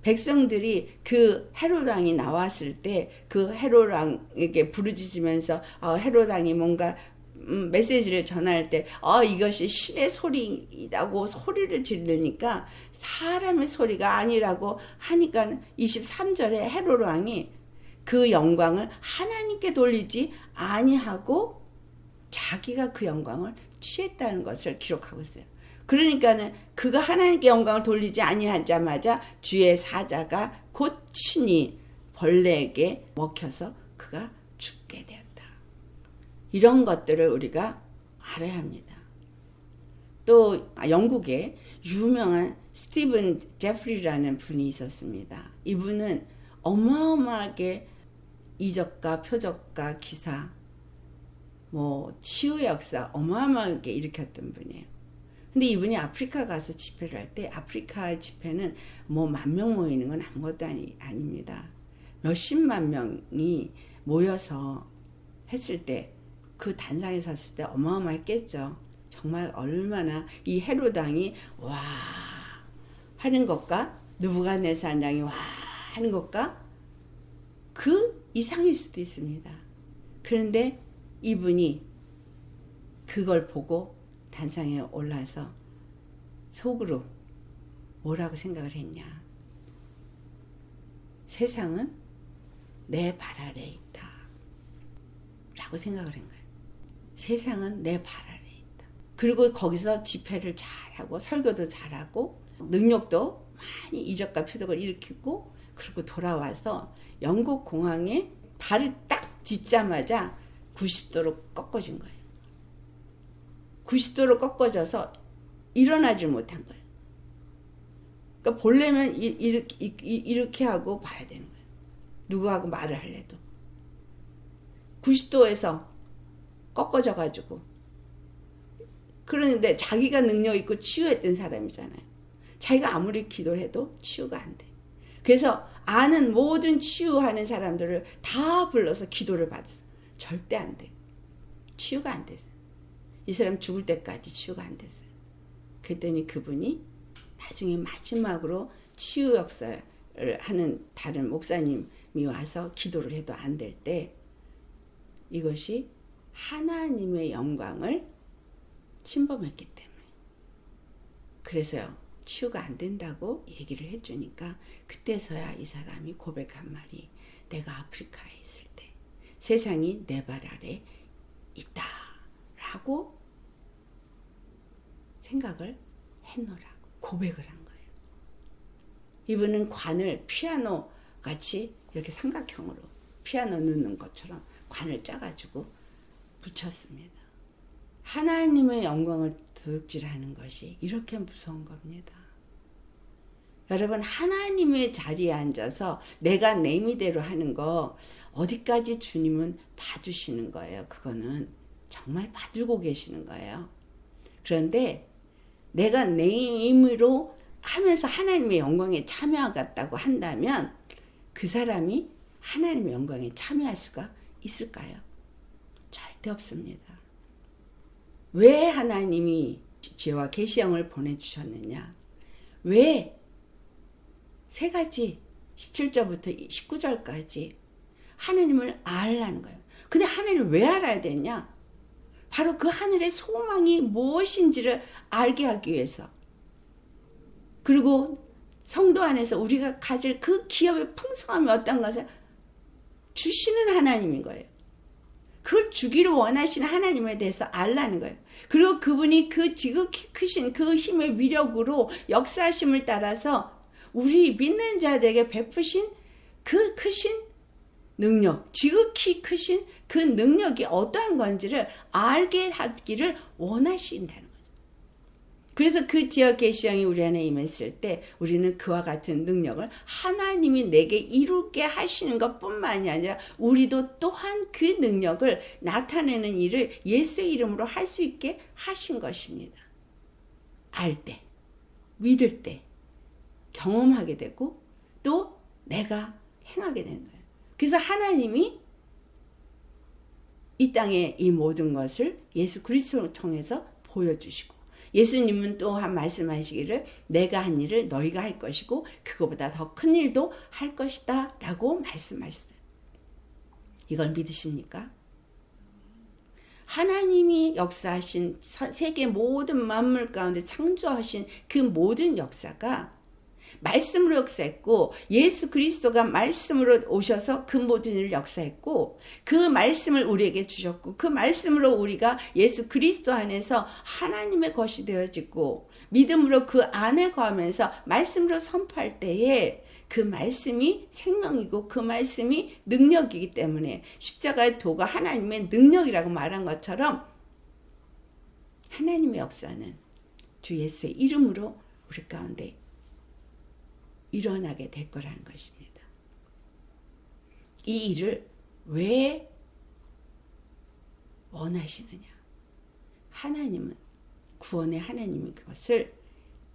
백성들이 그 헤롯 왕이 나왔을 때 그 헤롯 왕에게 부르짖으면서 헤롯 왕이 뭔가 메시지를 전할 때 이것이 신의 소리이라고 소리를 지르니까 사람의 소리가 아니라고 하니까 23절에 헤롯 왕이 그 영광을 하나님께 돌리지 아니하고 자기가 그 영광을 취했다는 것을 기록하고 있어요. 그러니까는 그가 하나님께 영광을 돌리지 아니하자마자 주의 사자가 곧 친히 벌레에게 먹혀서 그가 죽게 되었다. 이런 것들을 우리가 알아야 합니다. 또 영국에 유명한 스티븐 제프리라는 분이 있었습니다. 이분은 어마어마하게 이적과 표적과 기사, 치유의 역사 어마어마하게 일으켰던 분이에요. 근데 이분이 아프리카 가서 집회를 할 때 아프리카 집회는 10,000명 모이는 건 아무것도 아닙니다. 몇십만 명이 모여서 했을 때 그 단상에 섰을 때 어마어마했겠죠. 정말 얼마나 이 헤롯 왕이 와 하는 것과 느부갓네살 왕이 와 하는 것과 그 이상일 수도 있습니다. 그런데 이분이 그걸 보고 단상에 올라서 속으로 뭐라고 생각을 했냐. 세상은 내 발 아래에 있다. 라고 생각을 한 거예요. 세상은 내 발 아래에 있다. 그리고 거기서 집회를 잘하고 설교도 잘하고 능력도 많이 이적과 표적을 일으키고 그리고 돌아와서 영국 공항에 발을 딱 딛자마자 90도로 꺾어진 거예요. 90도로 꺾어져서 일어나질 못한 거예요. 그러니까 보려면 이렇게 하고 봐야 되는 거예요. 누구하고 말을 할래도. 90도에서 꺾어져 가지고. 그러는데 자기가 능력 있고 치유했던 사람이잖아요. 자기가 아무리 기도를 해도 치유가 안 돼. 그래서 아는 모든 치유하는 사람들을 다 불러서 기도를 받았어. 절대 안 돼. 치유가 안 됐어요. 이 사람 죽을 때까지 치유가 안 됐어요. 그랬더니 그분이 나중에 마지막으로 치유 역사를 하는 다른 목사님이 와서 기도를 해도 안 될 때 이것이 하나님의 영광을 침범했기 때문에 그래서요 치유가 안 된다고 얘기를 해주니까 그때서야 이 사람이 고백한 말이 내가 아프리카에 있을 때 세상이 내 발 아래 있다 라고 생각을 했노라고 고백을 한 거예요. 이분은 관을 피아노 같이 이렇게 삼각형으로 피아노 넣는 것처럼 관을 짜가지고 붙였습니다. 하나님의 영광을 도둑질하는 것이 이렇게 무서운 겁니다. 여러분, 하나님의 자리에 앉아서 내가 내 임의대로 하는 거 어디까지 주님은 봐주시는 거예요. 그거는 정말 봐주고 계시는 거예요. 그런데 내가 내 임의로 하면서 하나님의 영광에 참여하겠다고 한다면 그 사람이 하나님의 영광에 참여할 수가 있을까요? 절대 없습니다. 왜 하나님이 지혜와 계시형을 보내주셨느냐? 왜 세 가지 17절부터 19절까지 하나님을 알라는 거예요. 근데 하나님을 왜 알아야 되냐? 바로 그 하늘의 소망이 무엇인지를 알게 하기 위해서. 그리고 성도 안에서 우리가 가질 그 기업의 풍성함이 어떤 것을 주시는 하나님인 거예요. 그걸 주기를 원하시는 하나님에 대해서 알라는 거예요. 그리고 그분이 그 지극히 크신 그 힘의 위력으로 역사하심을 따라서 우리 믿는 자들에게 베푸신 그 크신 능력, 지극히 크신 그 능력이 어떠한 건지를 알게 하기를 원하신다는 거죠. 그래서 그 지역 계시형이 우리 안에 임했을 때 우리는 그와 같은 능력을 하나님이 내게 이루게 하시는 것뿐만이 아니라 우리도 또한 그 능력을 나타내는 일을 예수의 이름으로 할 수 있게 하신 것입니다. 알 때, 믿을 때, 경험하게 되고 또 내가 행하게 되는 거예요. 그래서 하나님이 이 땅에 이 모든 것을 예수 그리스도를 통해서 보여주시고 예수님은 또한 말씀하시기를 내가 한 일을 너희가 할 것이고 그거보다 더 큰 일도 할 것이다 라고 말씀하셨어요. 이걸 믿으십니까? 하나님이 역사하신 세계 모든 만물 가운데 창조하신 그 모든 역사가 말씀으로 역사했고 예수 그리스도가 말씀으로 오셔서 그 모든 일을 역사했고 그 말씀을 우리에게 주셨고 그 말씀으로 우리가 예수 그리스도 안에서 하나님의 것이 되어지고 믿음으로 그 안에 거하면서 말씀으로 선포할 때에 그 말씀이 생명이고 그 말씀이 능력이기 때문에 십자가의 도가 하나님의 능력이라고 말한 것처럼 하나님의 역사는 주 예수의 이름으로 우리 가운데 일어나게 될 거라는 것입니다. 이 일을 왜 원하시느냐? 하나님은 구원의 하나님이 그것을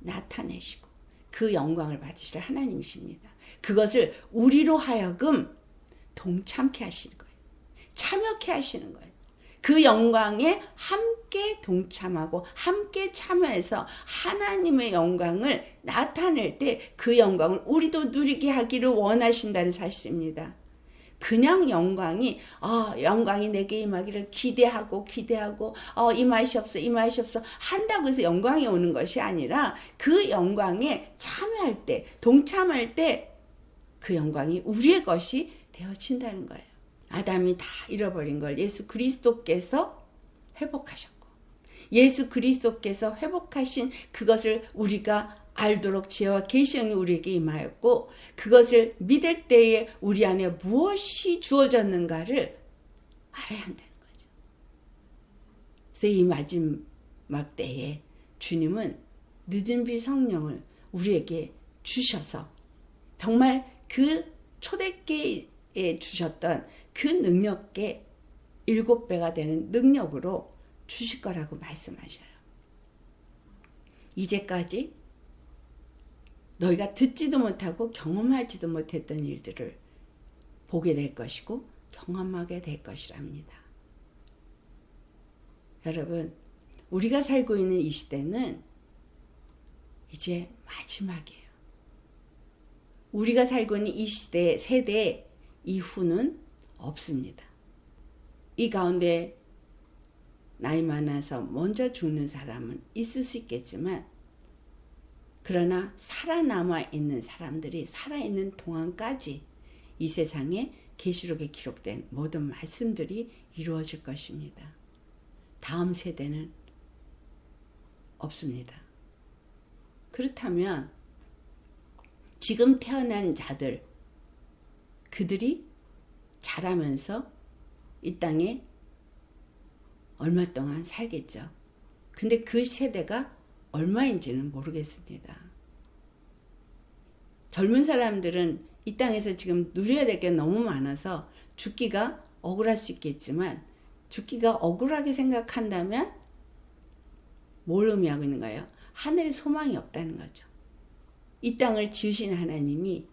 나타내시고 그 영광을 받으실 하나님이십니다. 그것을 우리로 하여금 동참케 하시는 거예요. 참여케 하시는 거예요. 그 영광에 함께 동참하고 함께 참여해서 하나님의 영광을 나타낼 때 그 영광을 우리도 누리게 하기를 원하신다는 사실입니다. 그냥 영광이 내게 임하기를 기대하고 임하시옵소서 한다고 해서 영광이 오는 것이 아니라 그 영광에 참여할 때 동참할 때 그 영광이 우리의 것이 되어진다는 거예요. 아담이 다 잃어버린 걸 예수 그리스도께서 회복하셨고 예수 그리스도께서 회복하신 그것을 우리가 알도록 지혜와 계시형이 우리에게 임하였고 그것을 믿을 때에 우리 안에 무엇이 주어졌는가를 알아야 한다는 거죠. 그래서 이 마지막 때에 주님은 늦은 비 성령을 우리에게 주셔서 정말 그 초대기에 주셨던 그 능력께 7배가 되는 능력으로 주실 거라고 말씀하셔요. 이제까지 너희가 듣지도 못하고 경험하지도 못했던 일들을 보게 될 것이고 경험하게 될 것이랍니다. 여러분, 우리가 살고 있는 이 시대는 이제 마지막이에요. 우리가 살고 있는 이 세대 이후는 없습니다. 이 가운데 나이 많아서 먼저 죽는 사람은 있을 수 있겠지만 그러나 살아남아 있는 사람들이 살아있는 동안까지 이 세상에 계시록에 기록된 모든 말씀들이 이루어질 것입니다. 다음 세대는 없습니다. 그렇다면 지금 태어난 자들 그들이 자라면서 이 땅에 얼마 동안 살겠죠. 근데 그 세대가 얼마인지는 모르겠습니다. 젊은 사람들은 이 땅에서 지금 누려야 될 게 너무 많아서 죽기가 억울할 수 있겠지만, 죽기가 억울하게 생각한다면 뭘 의미하고 있는 거예요? 하늘에 소망이 없다는 거죠. 이 땅을 지으신 하나님이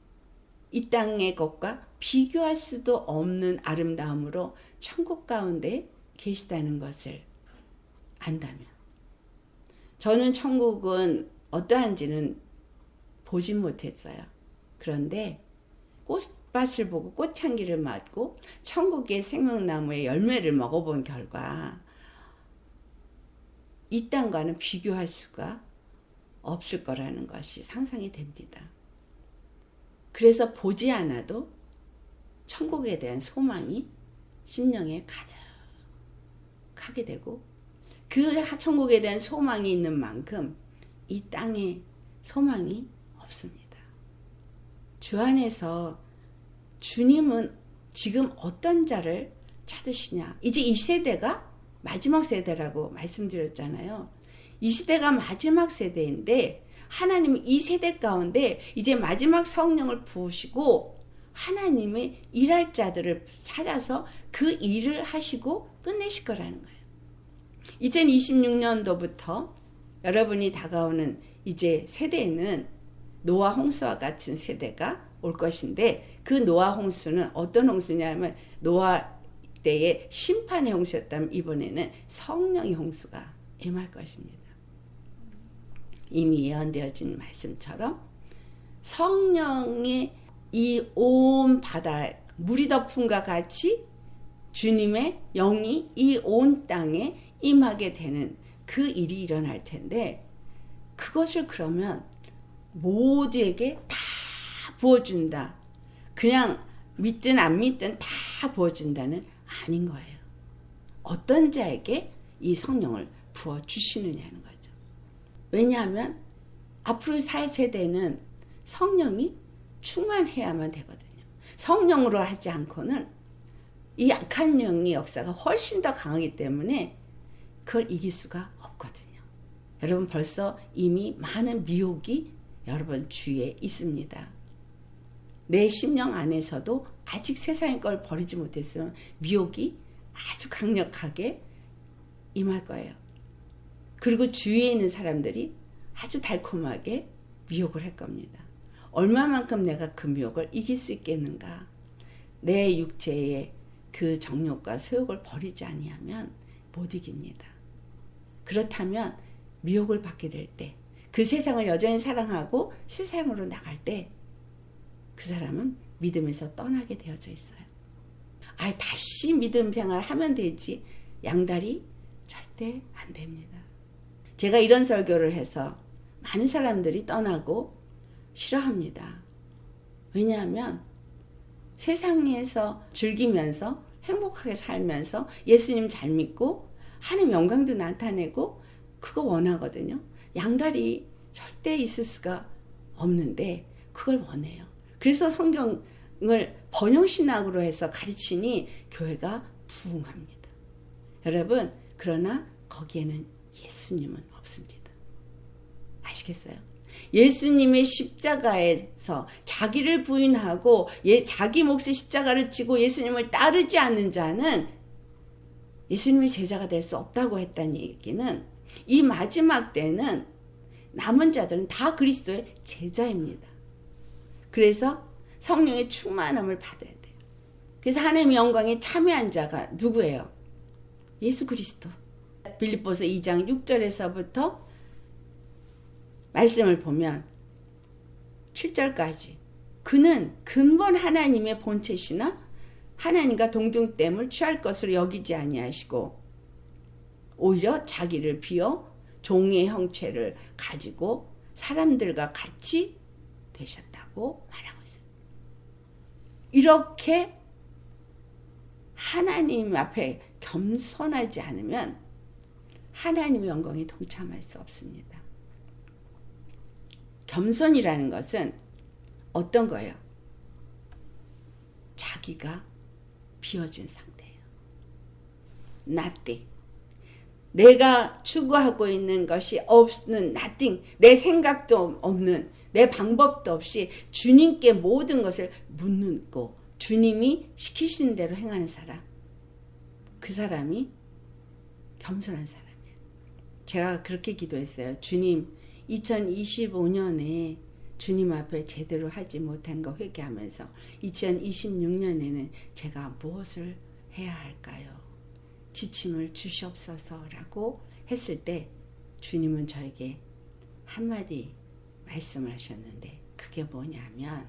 이 땅의 것과 비교할 수도 없는 아름다움으로 천국 가운데 계시다는 것을 안다면, 저는 천국은 어떠한지는 보진 못했어요. 그런데 꽃밭을 보고 꽃향기를 맡고 천국의 생명나무의 열매를 먹어본 결과 이 땅과는 비교할 수가 없을 거라는 것이 상상이 됩니다. 그래서 보지 않아도 천국에 대한 소망이 심령에 가득하게 되고, 그 천국에 대한 소망이 있는 만큼 이 땅에 소망이 없습니다. 주 안에서 주님은 지금 어떤 자를 찾으시냐. 이제 이 세대가 마지막 세대라고 말씀드렸잖아요. 이 시대가 마지막 세대인데 하나님은 이 세대 가운데 이제 마지막 성령을 부으시고 하나님의 일할 자들을 찾아서 그 일을 하시고 끝내실 거라는 거예요. 2026년도부터 여러분이 다가오는 이제 세대에는 노아 홍수와 같은 세대가 올 것인데, 그 노아 홍수는 어떤 홍수냐면 노아 때의 심판의 홍수였다면 이번에는 성령의 홍수가 임할 것입니다. 이미 예언되어진 말씀처럼 성령의 이 온 바다 물이 덮음과 같이 주님의 영이 이 온 땅에 임하게 되는 그 일이 일어날 텐데, 그것을 그러면 모두에게 다 부어준다, 그냥 믿든 안 믿든 다 부어준다는 아닌 거예요. 어떤 자에게 이 성령을 부어주시느냐는 거죠. 왜냐하면 앞으로 살 세대는 성령이 충만해야만 되거든요. 성령으로 하지 않고는 이 악한 영의 역사가 훨씬 더 강하기 때문에 그걸 이길 수가 없거든요. 여러분, 벌써 이미 많은 미혹이 여러분 주위에 있습니다. 내 심령 안에서도 아직 세상의 걸 버리지 못했으면 미혹이 아주 강력하게 임할 거예요. 그리고 주위에 있는 사람들이 아주 달콤하게 미혹을 할 겁니다. 얼마만큼 내가 그 미혹을 이길 수 있겠는가? 내 육체의 그 정욕과 소욕을 버리지 아니하면 못 이깁니다. 그렇다면 미혹을 받게 될 때, 그 세상을 여전히 사랑하고 세상으로 나갈 때 그 사람은 믿음에서 떠나게 되어져 있어요. 다시 믿음 생활을 하면 되지, 양다리 절대 안 됩니다. 제가 이런 설교를 해서 많은 사람들이 떠나고 싫어합니다. 왜냐하면 세상에서 즐기면서 행복하게 살면서 예수님 잘 믿고 하나님 영광도 나타내고 그거 원하거든요. 양다리 절대 있을 수가 없는데 그걸 원해요. 그래서 성경을 번영신학으로 해서 가르치니 교회가 부흥합니다. 여러분, 그러나 거기에는 예수님은 없습니다. 아시겠어요? 예수님의 십자가에서 자기를 부인하고 자기 몫의 십자가를 지고 예수님을 따르지 않는 자는 예수님의 제자가 될 수 없다고 했다는 얘기는, 이 마지막 때는 남은 자들은 다 그리스도의 제자입니다. 그래서 성령의 충만함을 받아야 돼요. 그래서 하나님의 영광에 참여한 자가 누구예요? 예수 그리스도. 빌립보서 2장 6절에서부터 말씀을 보면 7절까지, 그는 근본 하나님의 본체시나 하나님과 동등됨을 취할 것으로 여기지 아니하시고 오히려 자기를 비워 종의 형체를 가지고 사람들과 같이 되셨다고 말하고 있어요. 이렇게 하나님 앞에 겸손하지 않으면 하나님의 영광에 동참할 수 없습니다. 겸손이라는 것은 어떤 거예요? 자기가 비워진 상태예요. nothing. 내가 추구하고 있는 것이 없는 nothing. 내 생각도 없는, 내 방법도 없이 주님께 모든 것을 묻고 주님이 시키신 대로 행하는 사람. 그 사람이 겸손한 사람이에요. 제가 그렇게 기도했어요. 주님, 2025년에 주님 앞에 제대로 하지 못한 거 회개하면서 2026년에는 제가 무엇을 해야 할까요? 지침을 주시옵소서라고 했을 때 주님은 저에게 한마디 말씀을 하셨는데 그게 뭐냐면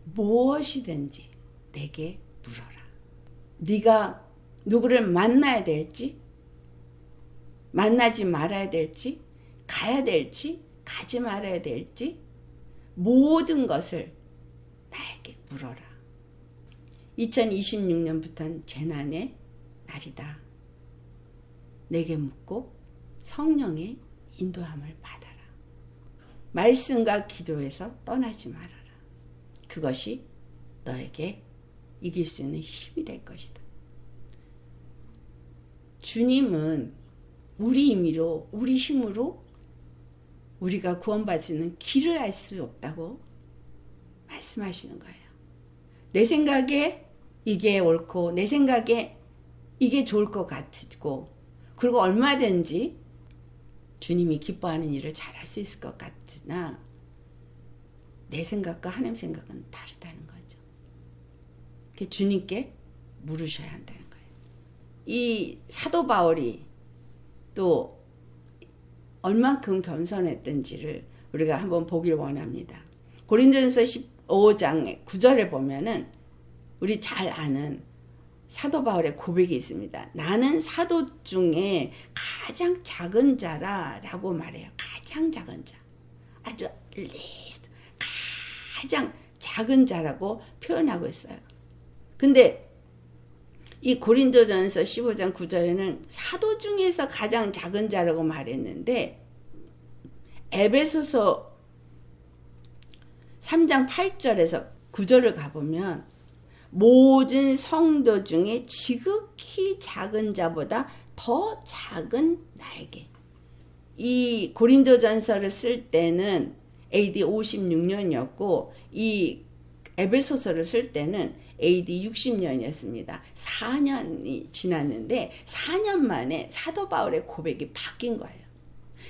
무엇이든지 내게 물어라. 네가 누구를 만나야 될지 만나지 말아야 될지 가야 될지 가지 말아야 될지 모든 것을 나에게 물어라. 2026년부터는 재난의 날이다. 내게 묻고 성령의 인도함을 받아라. 말씀과 기도에서 떠나지 말아라. 그것이 너에게 이길 수 있는 힘이 될 것이다. 주님은 우리 임의로 우리 힘으로 우리가 구원받는 길을 알 수 없다고 말씀하시는 거예요. 내 생각에 이게 옳고 내 생각에 이게 좋을 것 같고 그리고 얼마든지 주님이 기뻐하는 일을 잘할 수 있을 것 같으나 내 생각과 하나님 생각은 다르다는 거죠. 주님께 물으셔야 한다는 거예요. 이 사도 바울이 또 얼만큼 겸손했던지를 우리가 한번 보길 원합니다. 고린도전서 15장 9절에 보면은 우리 잘 아는 사도 바울의 고백이 있습니다. 나는 사도 중에 가장 작은 자라라고 말해요. 가장 작은 자. 아주 리스트 가장 작은 자라고 표현하고 있어요. 근데 이 고린도전서 15장 9절에는 사도 중에서 가장 작은 자라고 말했는데 에베소서 3장 8절에서 9절을 가보면 모든 성도 중에 지극히 작은 자보다 더 작은 나에게. 이 고린도전서를 쓸 때는 AD 56년이었고 이 에베소서를 쓸 때는 AD 60년이었습니다. 4년이 지났는데 4년 만에 사도 바울의 고백이 바뀐 거예요.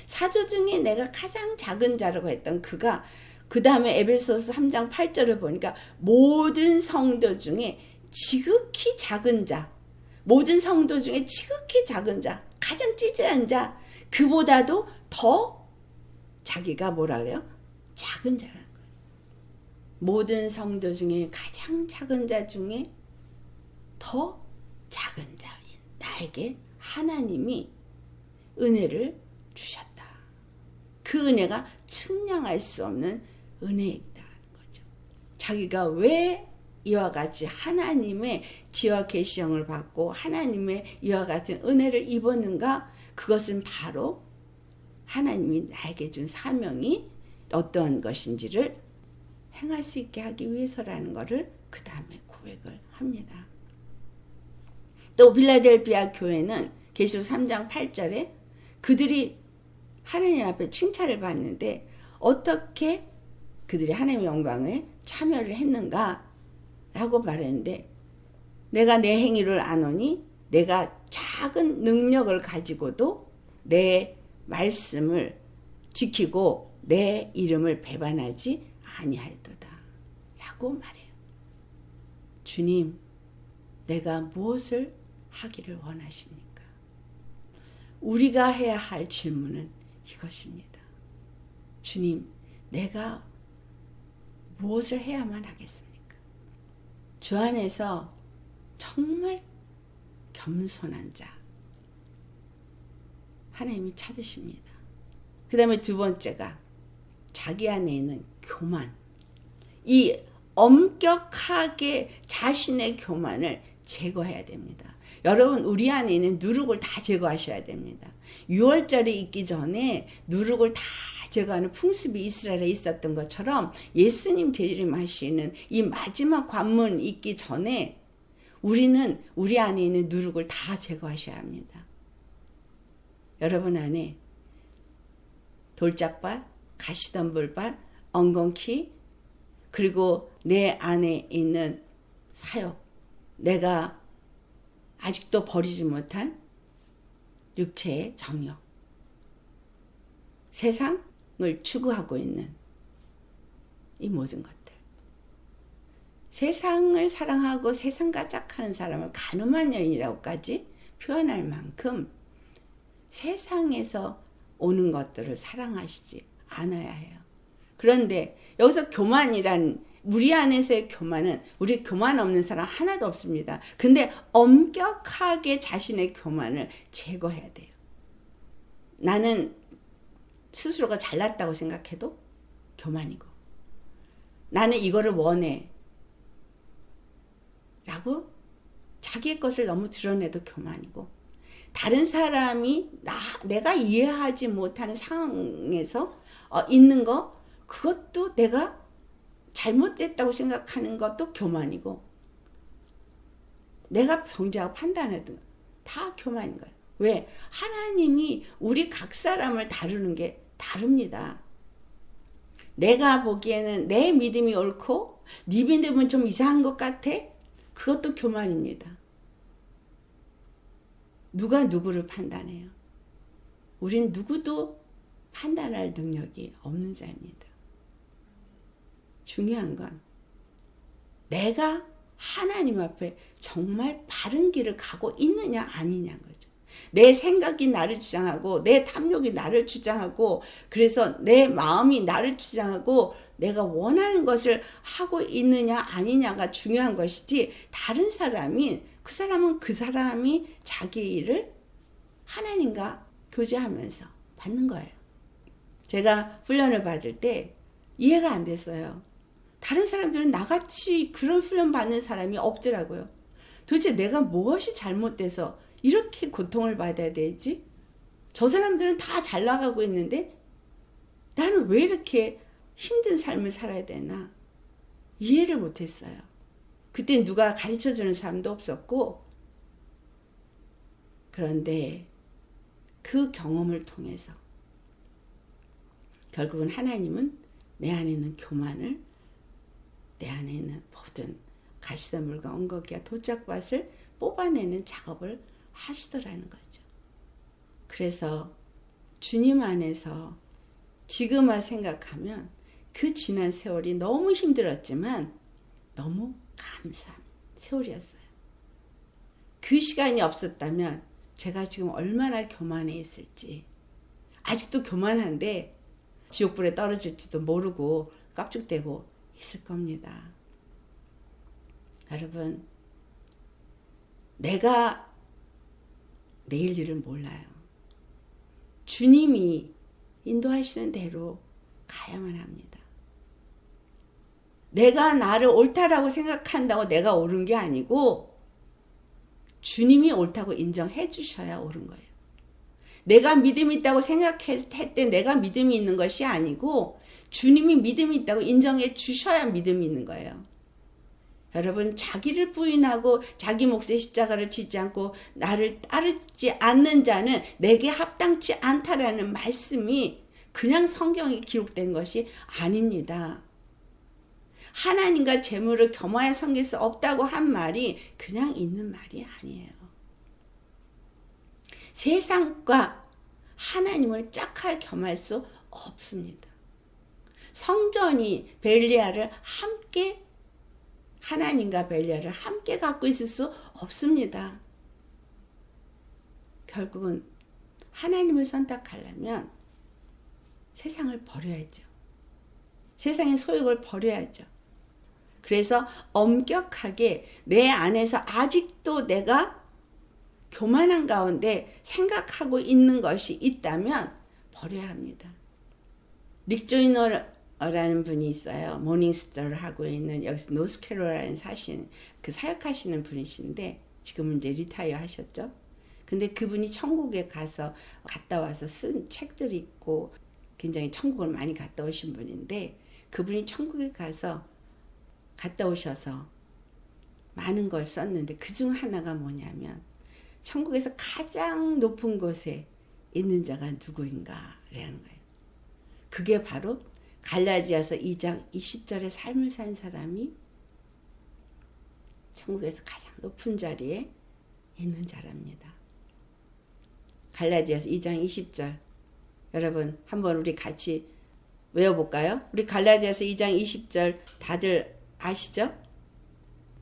사도 중에 내가 가장 작은 자라고 했던 그가 그 다음에 에베소서 3장 8절을 보니까 모든 성도 중에 지극히 작은 자, 모든 성도 중에 지극히 작은 자, 가장 찌질한 자, 그보다도 더 자기가 뭐라 그래요? 작은 자라는 거예요. 모든 성도 중에 가장 작은 자 중에 더 작은 자인 나에게 하나님이 은혜를 주셨다. 그 은혜가 측량할 수 없는 은혜이다는 거죠. 자기가 왜 이와 같이 하나님의 지와 계시형을 받고 하나님의 이와 같은 은혜를 입었는가? 그것은 바로 하나님이 나에게 준 사명이 어떠한 것인지를 행할 수 있게 하기 위해서라는 것을 그 다음에 고백을 합니다. 또 빌라델비아 교회는 계시록 3장 8절에 그들이 하나님 앞에 칭찬을 받는데 어떻게 그들이 하나님의 영광에 참여를 했는가 라고 말했는데 내가 내 행위를 아노니 내가 작은 능력을 가지고도 내 말씀을 지키고 내 이름을 배반하지 아니하였도다 라고 말해요. 주님, 내가 무엇을 하기를 원하십니까? 우리가 해야 할 질문은 이것입니다. 주님, 내가 무엇을 해야만 하겠습니까? 주 안에서 정말 겸손한 자 하나님이 찾으십니다. 그 다음에 두 번째가 자기 안에 있는 교만, 이 엄격하게 자신의 교만을 제거해야 됩니다. 여러분, 우리 안에 있는 누룩을 다 제거하셔야 됩니다. 6월절이 있기 전에 누룩을 다 가져가는 풍습이 이스라엘에 있었던 것처럼 예수님 재림하시는 이 마지막 관문 있기 전에 우리는 우리 안에 있는 누룩을 다 제거하셔야 합니다. 여러분 안에 돌짝밭, 가시덤불밭, 엉겅퀴, 그리고 내 안에 있는 사욕, 내가 아직도 버리지 못한 육체의 정욕, 세상을 추구하고 있는 이 모든 것들. 세상을 사랑하고 세상과 짝하는 사람을 간음한 여인이라고까지 표현할 만큼 세상에서 오는 것들을 사랑하시지 않아야 해요. 그런데 여기서 교만이란, 우리 안에서의 교만은, 우리 교만 없는 사람 하나도 없습니다. 근데 엄격하게 자신의 교만을 제거해야 돼요. 나는 스스로가 잘났다고 생각해도 교만이고, 나는 이거를 원해 라고 자기의 것을 너무 드러내도 교만이고, 다른 사람이 내가 이해하지 못하는 상황에서 있는 거, 그것도 내가 잘못됐다고 생각하는 것도 교만이고, 내가 정죄하고 판단하던 거 다 교만인 거예요. 왜? 하나님이 우리 각 사람을 다루는 게 다릅니다. 내가 보기에는 내 믿음이 옳고 네 믿음은 좀 이상한 것 같아? 그것도 교만입니다. 누가 누구를 판단해요? 우린 누구도 판단할 능력이 없는 자입니다. 중요한 건 내가 하나님 앞에 정말 바른 길을 가고 있느냐 아니냐인 거죠. 내 생각이 나를 주장하고 내 탐욕이 나를 주장하고 그래서 내 마음이 나를 주장하고 내가 원하는 것을 하고 있느냐 아니냐가 중요한 것이지, 다른 사람이, 그 사람은 그 사람이 자기 일을 하나님과 교제하면서 받는 거예요. 제가 훈련을 받을 때 이해가 안 됐어요. 다른 사람들은 나같이 그런 훈련 받는 사람이 없더라고요. 도대체 내가 무엇이 잘못돼서 이렇게 고통을 받아야 되지? 저 사람들은 다 잘 나가고 있는데 나는 왜 이렇게 힘든 삶을 살아야 되나? 이해를 못했어요. 그때 누가 가르쳐주는 사람도 없었고, 그런데 그 경험을 통해서 결국은 하나님은 내 안에 있는 교만을, 내 안에 있는 모든 가시덤불과 엉겅퀴와 돌짝밭을 뽑아내는 작업을 하시더라는 거죠. 그래서 주님 안에서 지금만 생각하면 그 지난 세월이 너무 힘들었지만 너무 감사한 세월이었어요. 그 시간이 없었다면 제가 지금 얼마나 교만해 있을지, 아직도 교만한데 지옥불에 떨어질지도 모르고 깝죽대고 있을 겁니다. 여러분, 내가 내일 일을 몰라요. 주님이 인도하시는 대로 가야만 합니다. 내가 나를 옳다라고 생각한다고 내가 옳은 게 아니고 주님이 옳다고 인정해 주셔야 옳은 거예요. 내가 믿음이 있다고 생각할 때 내가 믿음이 있는 것이 아니고 주님이 믿음이 있다고 인정해 주셔야 믿음이 있는 거예요. 여러분, 자기를 부인하고 자기 몫의 십자가를 지지 않고 나를 따르지 않는 자는 내게 합당치 않다라는 말씀이 그냥 성경에 기록된 것이 아닙니다. 하나님과 재물을 겸하여 섬길 수 없다고 한 말이 그냥 있는 말이 아니에요. 세상과 하나님을 짝하여 겸할 수 없습니다. 성전이 벨리알을 함께, 하나님과 벨리알을 함께 갖고 있을 수 없습니다. 결국은 하나님을 선택하려면 세상을 버려야죠. 세상의 소욕을 버려야죠. 그래서 엄격하게 내 안에서 아직도 내가 교만한 가운데 생각하고 있는 것이 있다면 버려야 합니다. 릭 조이너라는 분이 있어요. 모닝스타를 하고 있는, 여기서 노스캐롤라이나에 사신, 그 사역하시는 분이신데 지금은 이제 리타이어 하셨죠. 근데 그분이 천국에 갔다 와서 쓴 책들이 있고 굉장히 천국을 많이 갔다 오신 분인데 그분이 천국에 갔다 오셔서 많은 걸 썼는데 그중 하나가 뭐냐면 천국에서 가장 높은 곳에 있는 자가 누구인가라는 거예요. 그게 바로 갈라디아서 2장 20절의 삶을 산 사람이 천국에서 가장 높은 자리에 있는 자랍니다. 갈라디아서 2장 20절 여러분 한번 우리 같이 외워볼까요? 우리 갈라디아서 2장 20절 다들 아시죠?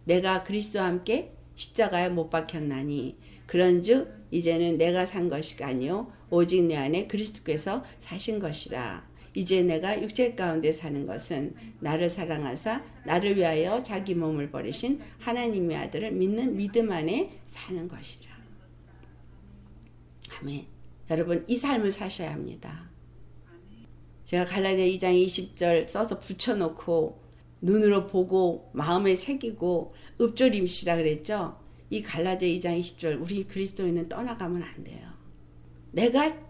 내가 그리스도와 함께 십자가에 못 박혔나니 그런즉 이제는 내가 산 것이 아니요 오직 내 안에 그리스도께서 사신 것이라. 이제 내가 육체 가운데 사는 것은 나를 사랑하사 나를 위하여 자기 몸을 버리신 하나님의 아들을 믿는 믿음 안에 사는 것이라. 아멘. 여러분 이 삶을 사셔야 합니다. 제가 갈라디아 2장 20절 써서 붙여놓고 눈으로 보고 마음에 새기고 읊조림시라 그랬죠. 이 갈라디아 2장 20절 우리 그리스도인은 떠나가면 안 돼요. 내가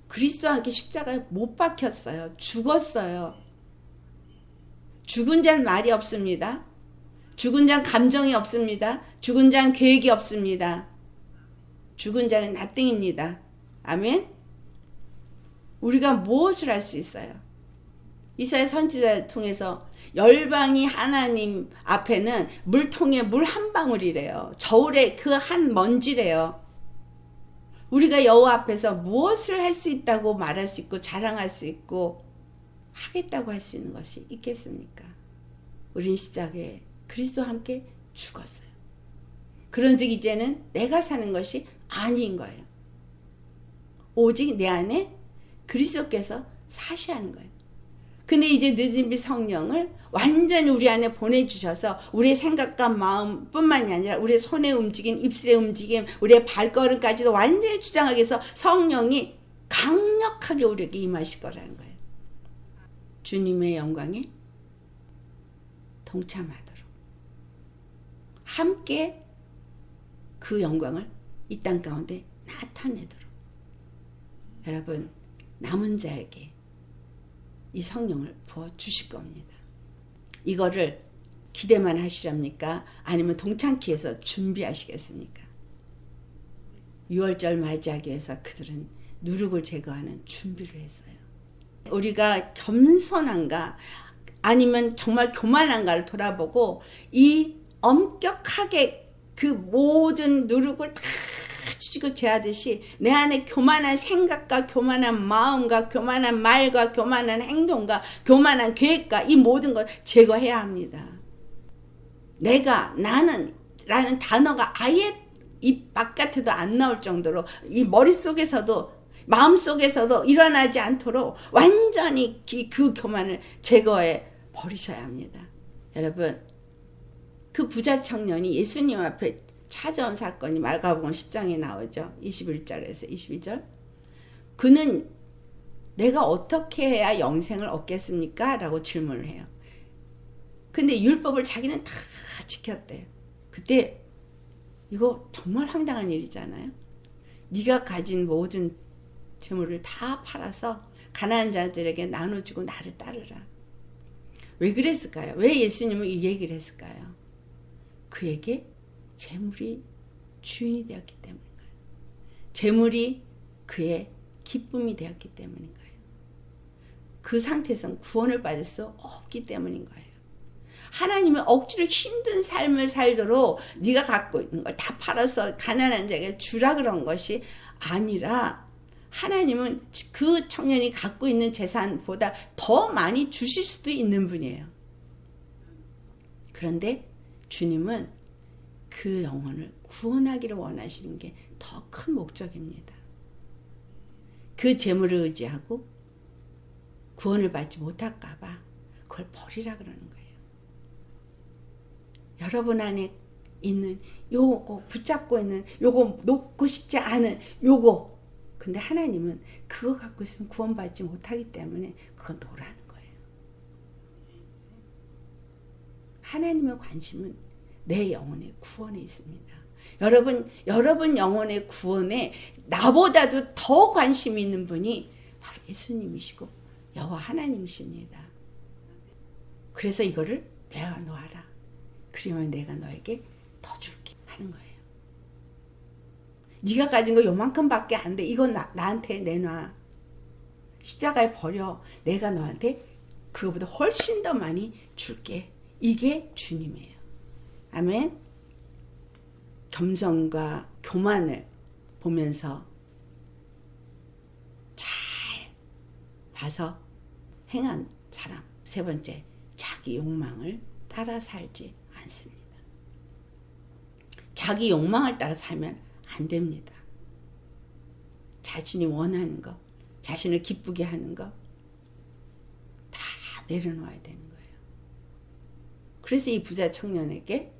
그리스도와 함께 십자가에 못 박혔어요. 죽었어요. 죽은 자는 말이 없습니다. 죽은 자는 감정이 없습니다. 죽은 자는 계획이 없습니다. 죽은 자는 nothing입니다. 아멘. 우리가 무엇을 할 수 있어요? 이사야 선지자를 통해서 열방이 하나님 앞에는 물통에 물 한 방울이래요. 저울에 그 한 먼지래요. 우리가 여호와 앞에서 무엇을 할 수 있다고 말할 수 있고 자랑할 수 있고 하겠다고 할 수 있는 것이 있겠습니까? 우린 십자가에 그리스도와 함께 죽었어요. 그런즉 이제는 내가 사는 것이 아닌 거예요. 오직 내 안에 그리스도께서 사시하는 거예요. 근데 이제 늦은 빛 성령을 완전히 우리 안에 보내주셔서 우리의 생각과 마음뿐만이 아니라 우리의 손의 움직임, 입술의 움직임, 우리의 발걸음까지도 완전히 주장하게 해서 성령이 강력하게 우리에게 임하실 거라는 거예요. 주님의 영광에 동참하도록 함께 그 영광을 이 땅 가운데 나타내도록 여러분 남은 자에게 이 성령을 부어주실 겁니다. 이거를 기대만 하시렵니까? 아니면 동참기 위해서 준비하시겠습니까? 6월절 맞이하기 위해서 그들은 누룩을 제거하는 준비를 했어요. 우리가 겸손한가 아니면 정말 교만한가를 돌아보고 이 엄격하게 그 모든 누룩을 다 지고 죄하듯이 내 안에 교만한 생각과 교만한 마음과 교만한 말과 교만한 행동과 교만한 계획과 이 모든 걸 제거해야 합니다. 내가 나는 라는 단어가 아예 입 바깥에도 안 나올 정도로 이 머릿속에서도 마음속에서도 일어나지 않도록 완전히 그 교만을 제거해 버리셔야 합니다. 여러분 그 부자 청년이 예수님 앞에 찾아온 사건이 마가복음 10장에 나오죠. 21절에서 22절. 그는 내가 어떻게 해야 영생을 얻겠습니까? 라고 질문을 해요. 근데 율법을 자기는 다 지켰대요. 그때 이거 정말 황당한 일이잖아요. 네가 가진 모든 재물을 다 팔아서 가난한 자들에게 나눠주고 나를 따르라. 왜 그랬을까요? 왜 예수님은 이 얘기를 했을까요? 그에게 재물이 주인이 되었기 때문인가요? 재물이 그의 기쁨이 되었기 때문인 거예요. 그 상태에서는 구원을 받을 수 없기 때문인 거예요. 하나님은 억지로 힘든 삶을 살도록 네가 갖고 있는 걸 다 팔아서 가난한 자에게 주라 그런 것이 아니라 하나님은 그 청년이 갖고 있는 재산보다 더 많이 주실 수도 있는 분이에요. 그런데 주님은 그 영혼을 구원하기를 원하시는 게 더 큰 목적입니다. 그 재물을 의지하고 구원을 받지 못할까 봐 그걸 버리라 그러는 거예요. 여러분 안에 있는 요거 붙잡고 있는 요거 놓고 싶지 않은 요거 근데 하나님은 그거 갖고 있으면 구원받지 못하기 때문에 그건 놓으라는 거예요. 하나님의 관심은 내 영혼의 구원에 있습니다. 여러분 영혼의 구원에 나보다도 더 관심이 있는 분이 바로 예수님이시고 여호와 하나님이십니다. 그래서 이거를 내어놓아라. 그러면 내가 너에게 더 줄게 하는 거예요. 네가 가진 거 요만큼밖에 안 돼. 이건 나한테 내놔. 십자가에 버려. 내가 너한테 그거보다 훨씬 더 많이 줄게. 이게 주님이에요. 아멘. 겸손과 교만을 보면서 잘 봐서 행한 사람. 세 번째, 자기 욕망을 따라 살지 않습니다. 자기 욕망을 따라 살면 안 됩니다. 자신이 원하는 거, 자신을 기쁘게 하는 거 다 내려놓아야 되는 거예요. 그래서 이 부자 청년에게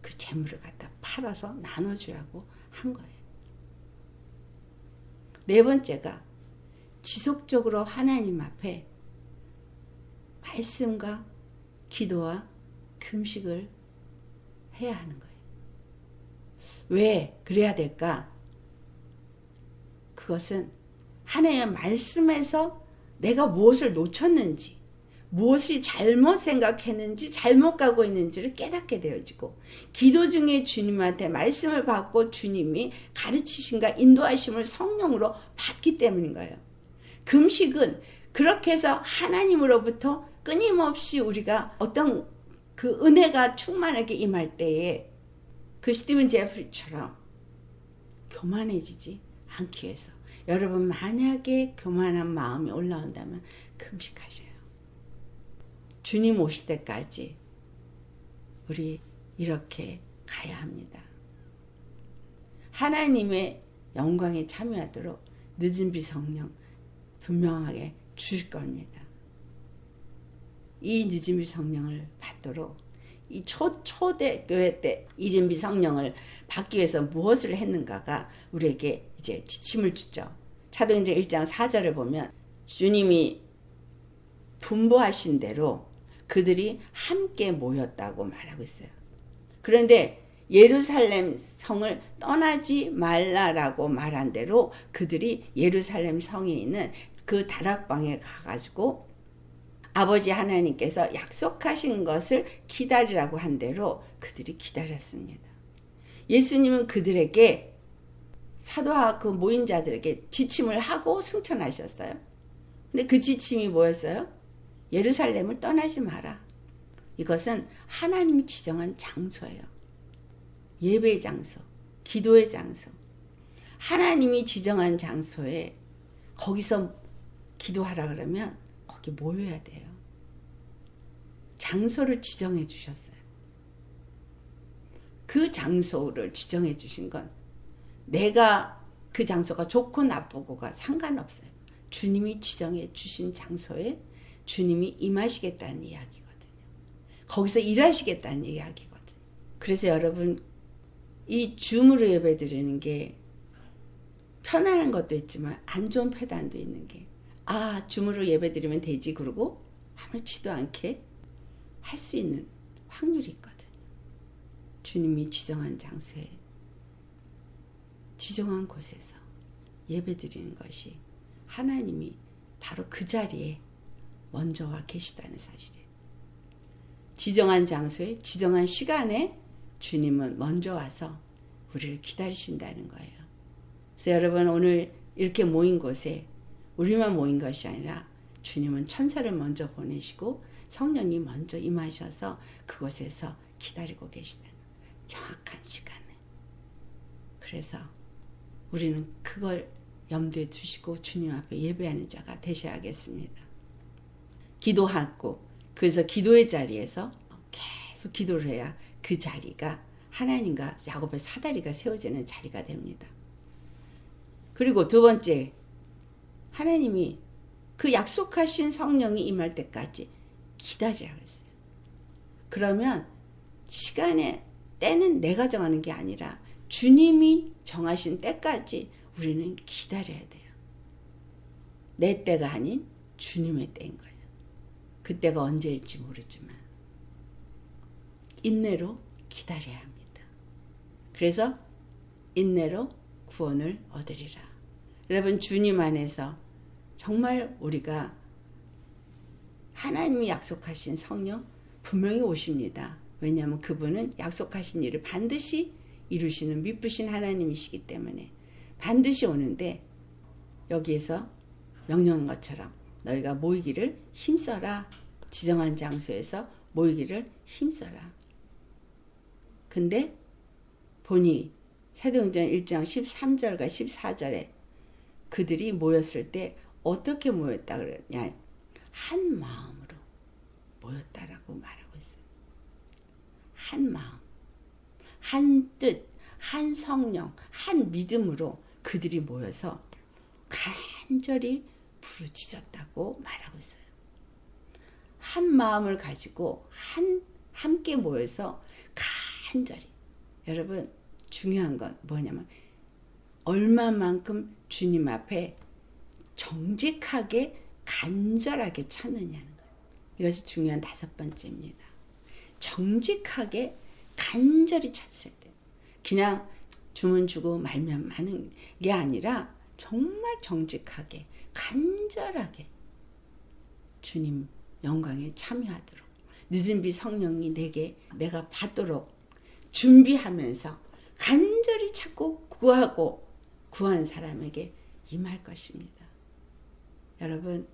그 재물을 갖다 팔아서 나눠주라고 한 거예요. 네 번째가 지속적으로 하나님 앞에 말씀과 기도와 금식을 해야 하는 거예요. 왜 그래야 될까? 그것은 하나님의 말씀에서 내가 무엇을 놓쳤는지, 무엇이 잘못 생각했는지, 잘못 가고 있는지를 깨닫게 되어지고, 기도 중에 주님한테 말씀을 받고 주님이 가르치신가 인도하심을 성령으로 받기 때문인 거예요. 금식은 그렇게 해서 하나님으로부터 끊임없이 우리가 어떤 그 은혜가 충만하게 임할 때에 그 스티븐 제프리처럼 교만해지지 않기 위해서, 여러분 만약에 교만한 마음이 올라온다면 금식하셔요. 주님 오실 때까지 우리 이렇게 가야 합니다. 하나님의 영광에 참여하도록 늦은 비 성령 분명하게 주실 겁니다. 이 늦은 비 성령을 받도록 이 초대교회 때 이른 비 성령을 받기 위해서 무엇을 했는가가 우리에게 이제 지침을 주죠. 사도행전 1장 4절을 보면 주님이 분부하신 대로 그들이 함께 모였다고 말하고 있어요. 그런데 예루살렘 성을 떠나지 말라라고 말한 대로 그들이 예루살렘 성에 있는 그 다락방에 가가지고 아버지 하나님께서 약속하신 것을 기다리라고 한 대로 그들이 기다렸습니다. 예수님은 그들에게 사도와 그 모인 자들에게 지침을 하고 승천하셨어요. 근데 그 지침이 뭐였어요? 예루살렘을 떠나지 마라. 이것은 하나님이 지정한 장소예요. 예배의 장소, 기도의 장소. 하나님이 지정한 장소에 거기서 기도하라 그러면 거기 모여야 돼요. 장소를 지정해 주셨어요. 그 장소를 지정해 주신 건 내가 그 장소가 좋고 나쁘고가 상관없어요. 주님이 지정해 주신 장소에 주님이 임하시겠다는 이야기거든요. 거기서 일하시겠다는 이야기거든요. 그래서 여러분 이 줌으로 예배 드리는 게 편안한 것도 있지만 안 좋은 패단도 있는 게, 줌으로 예배 드리면 되지 그러고 아무렇지도 않게 할 수 있는 확률이 있거든요. 주님이 지정한 장소에 지정한 곳에서 예배 드리는 것이 하나님이 바로 그 자리에 먼저 와 계시다는 사실이에요. 지정한 장소에 지정한 시간에 주님은 먼저 와서 우리를 기다리신다는 거예요. 그래서 여러분 오늘 이렇게 모인 곳에 우리만 모인 것이 아니라 주님은 천사를 먼저 보내시고 성령이 먼저 임하셔서 그곳에서 기다리고 계시다는 정확한 시간에. 그래서 우리는 그걸 염두에 두시고 주님 앞에 예배하는 자가 되셔야겠습니다. 기도하고 그래서 기도의 자리에서 계속 기도를 해야 그 자리가 하나님과 야곱의 사다리가 세워지는 자리가 됩니다. 그리고 두 번째, 하나님이 그 약속하신 성령이 임할 때까지 기다리라고 했어요. 그러면 시간의 때는 내가 정하는 게 아니라 주님이 정하신 때까지 우리는 기다려야 돼요. 내 때가 아닌 주님의 때인 거예요. 그 때가 언제일지 모르지만 인내로 기다려야 합니다. 그래서 인내로 구원을 얻으리라. 여러분 주님 안에서 정말 우리가 하나님이 약속하신 성령 분명히 오십니다. 왜냐하면 그분은 약속하신 일을 반드시 이루시는 미쁘신 하나님이시기 때문에 반드시 오는데, 여기에서 명령한 것처럼 너희가 모이기를 힘써라. 지정한 장소에서 모이기를 힘써라. 근데 보니 사도행전 1장 13절과 14절에 그들이 모였을 때 어떻게 모였다 그러냐, 한 마음으로 모였다라고 말하고 있어요. 한 마음, 한 뜻, 한 성령, 한 믿음으로 그들이 모여서 간절히 부르짖었다고 말하고 있어요. 한 마음을 가지고 함께 모여서 간절히. 여러분, 중요한 건 뭐냐면 얼마만큼 주님 앞에 정직하게 간절하게 찾느냐는 거예요. 이것이 중요한 5번째입니다. 정직하게 간절히 찾으셔야 돼요. 그냥 주문 주고 말면 많은 게 아니라 정말 정직하게 간절하게 주님 영광에 참여하도록, 늦은 비 성령이 내가 받도록 준비하면서 간절히 찾고 구하고 구하는 사람에게 임할 것입니다. 여러분,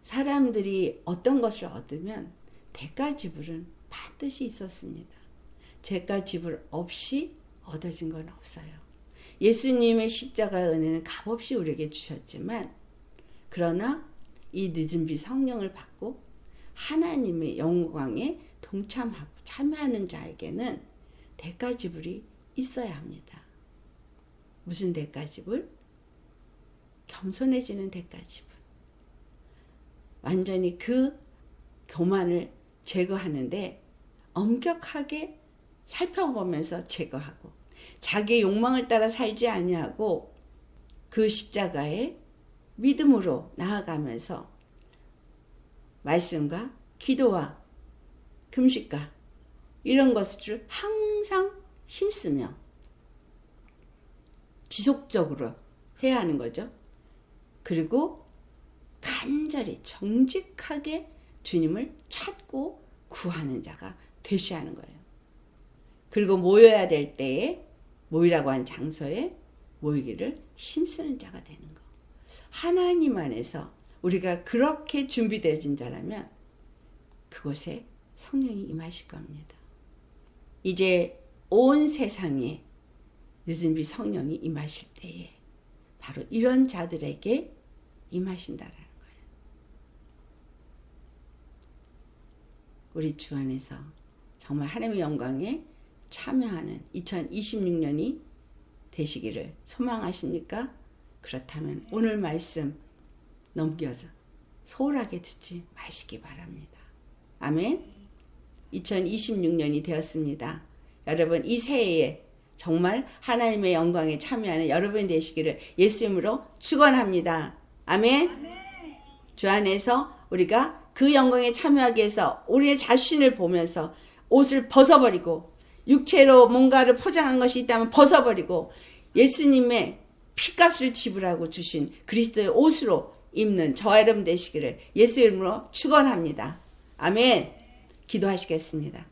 사람들이 어떤 것을 얻으면 대가 지불은 반드시 있었습니다. 대가 지불 없이 얻어진 건 없어요. 예수님의 십자가의 은혜는 값없이 우리에게 주셨지만, 그러나 이 늦은 비 성령을 받고 하나님의 영광에 동참하고 참여하는 자에게는 대가 지불이 있어야 합니다. 무슨 대가 지불? 겸손해지는 대가 지불. 완전히 그 교만을 제거하는데 엄격하게 살펴보면서 제거하고, 자기의 욕망을 따라 살지 아니하고 그 십자가에 믿음으로 나아가면서 말씀과 기도와 금식과 이런 것을 항상 힘쓰며 지속적으로 해야 하는 거죠. 그리고 간절히 정직하게 주님을 찾고 구하는 자가 되셔야 하는 거예요. 그리고 모여야 될 때에, 모이라고 한 장소에 모이기를 힘쓰는 자가 되는 거. 하나님 안에서 우리가 그렇게 준비되어진 자라면 그곳에 성령이 임하실 겁니다. 이제 온 세상에 늦은 비 성령이 임하실 때에 바로 이런 자들에게 임하신다라는 거예요. 우리 주 안에서 정말 하나님의 영광에 참여하는 2026년이 되시기를 소망하십니까? 그렇다면 오늘 말씀 넘겨서 소홀하게 듣지 마시기 바랍니다. 아멘. 2026년이 되었습니다. 여러분, 이 새해에 정말 하나님의 영광에 참여하는 여러분이 되시기를 예수님으로 축원합니다. 아멘. 주 안에서 우리가 그 영광에 참여하기 위해서 우리의 자신을 보면서 옷을 벗어버리고, 육체로 뭔가를 포장한 것이 있다면 벗어버리고 예수님의 피값을 지불하고 주신 그리스도의 옷으로 입는 저와 여러분 되시기를 예수 이름으로 축원합니다. 아멘. 기도하시겠습니다.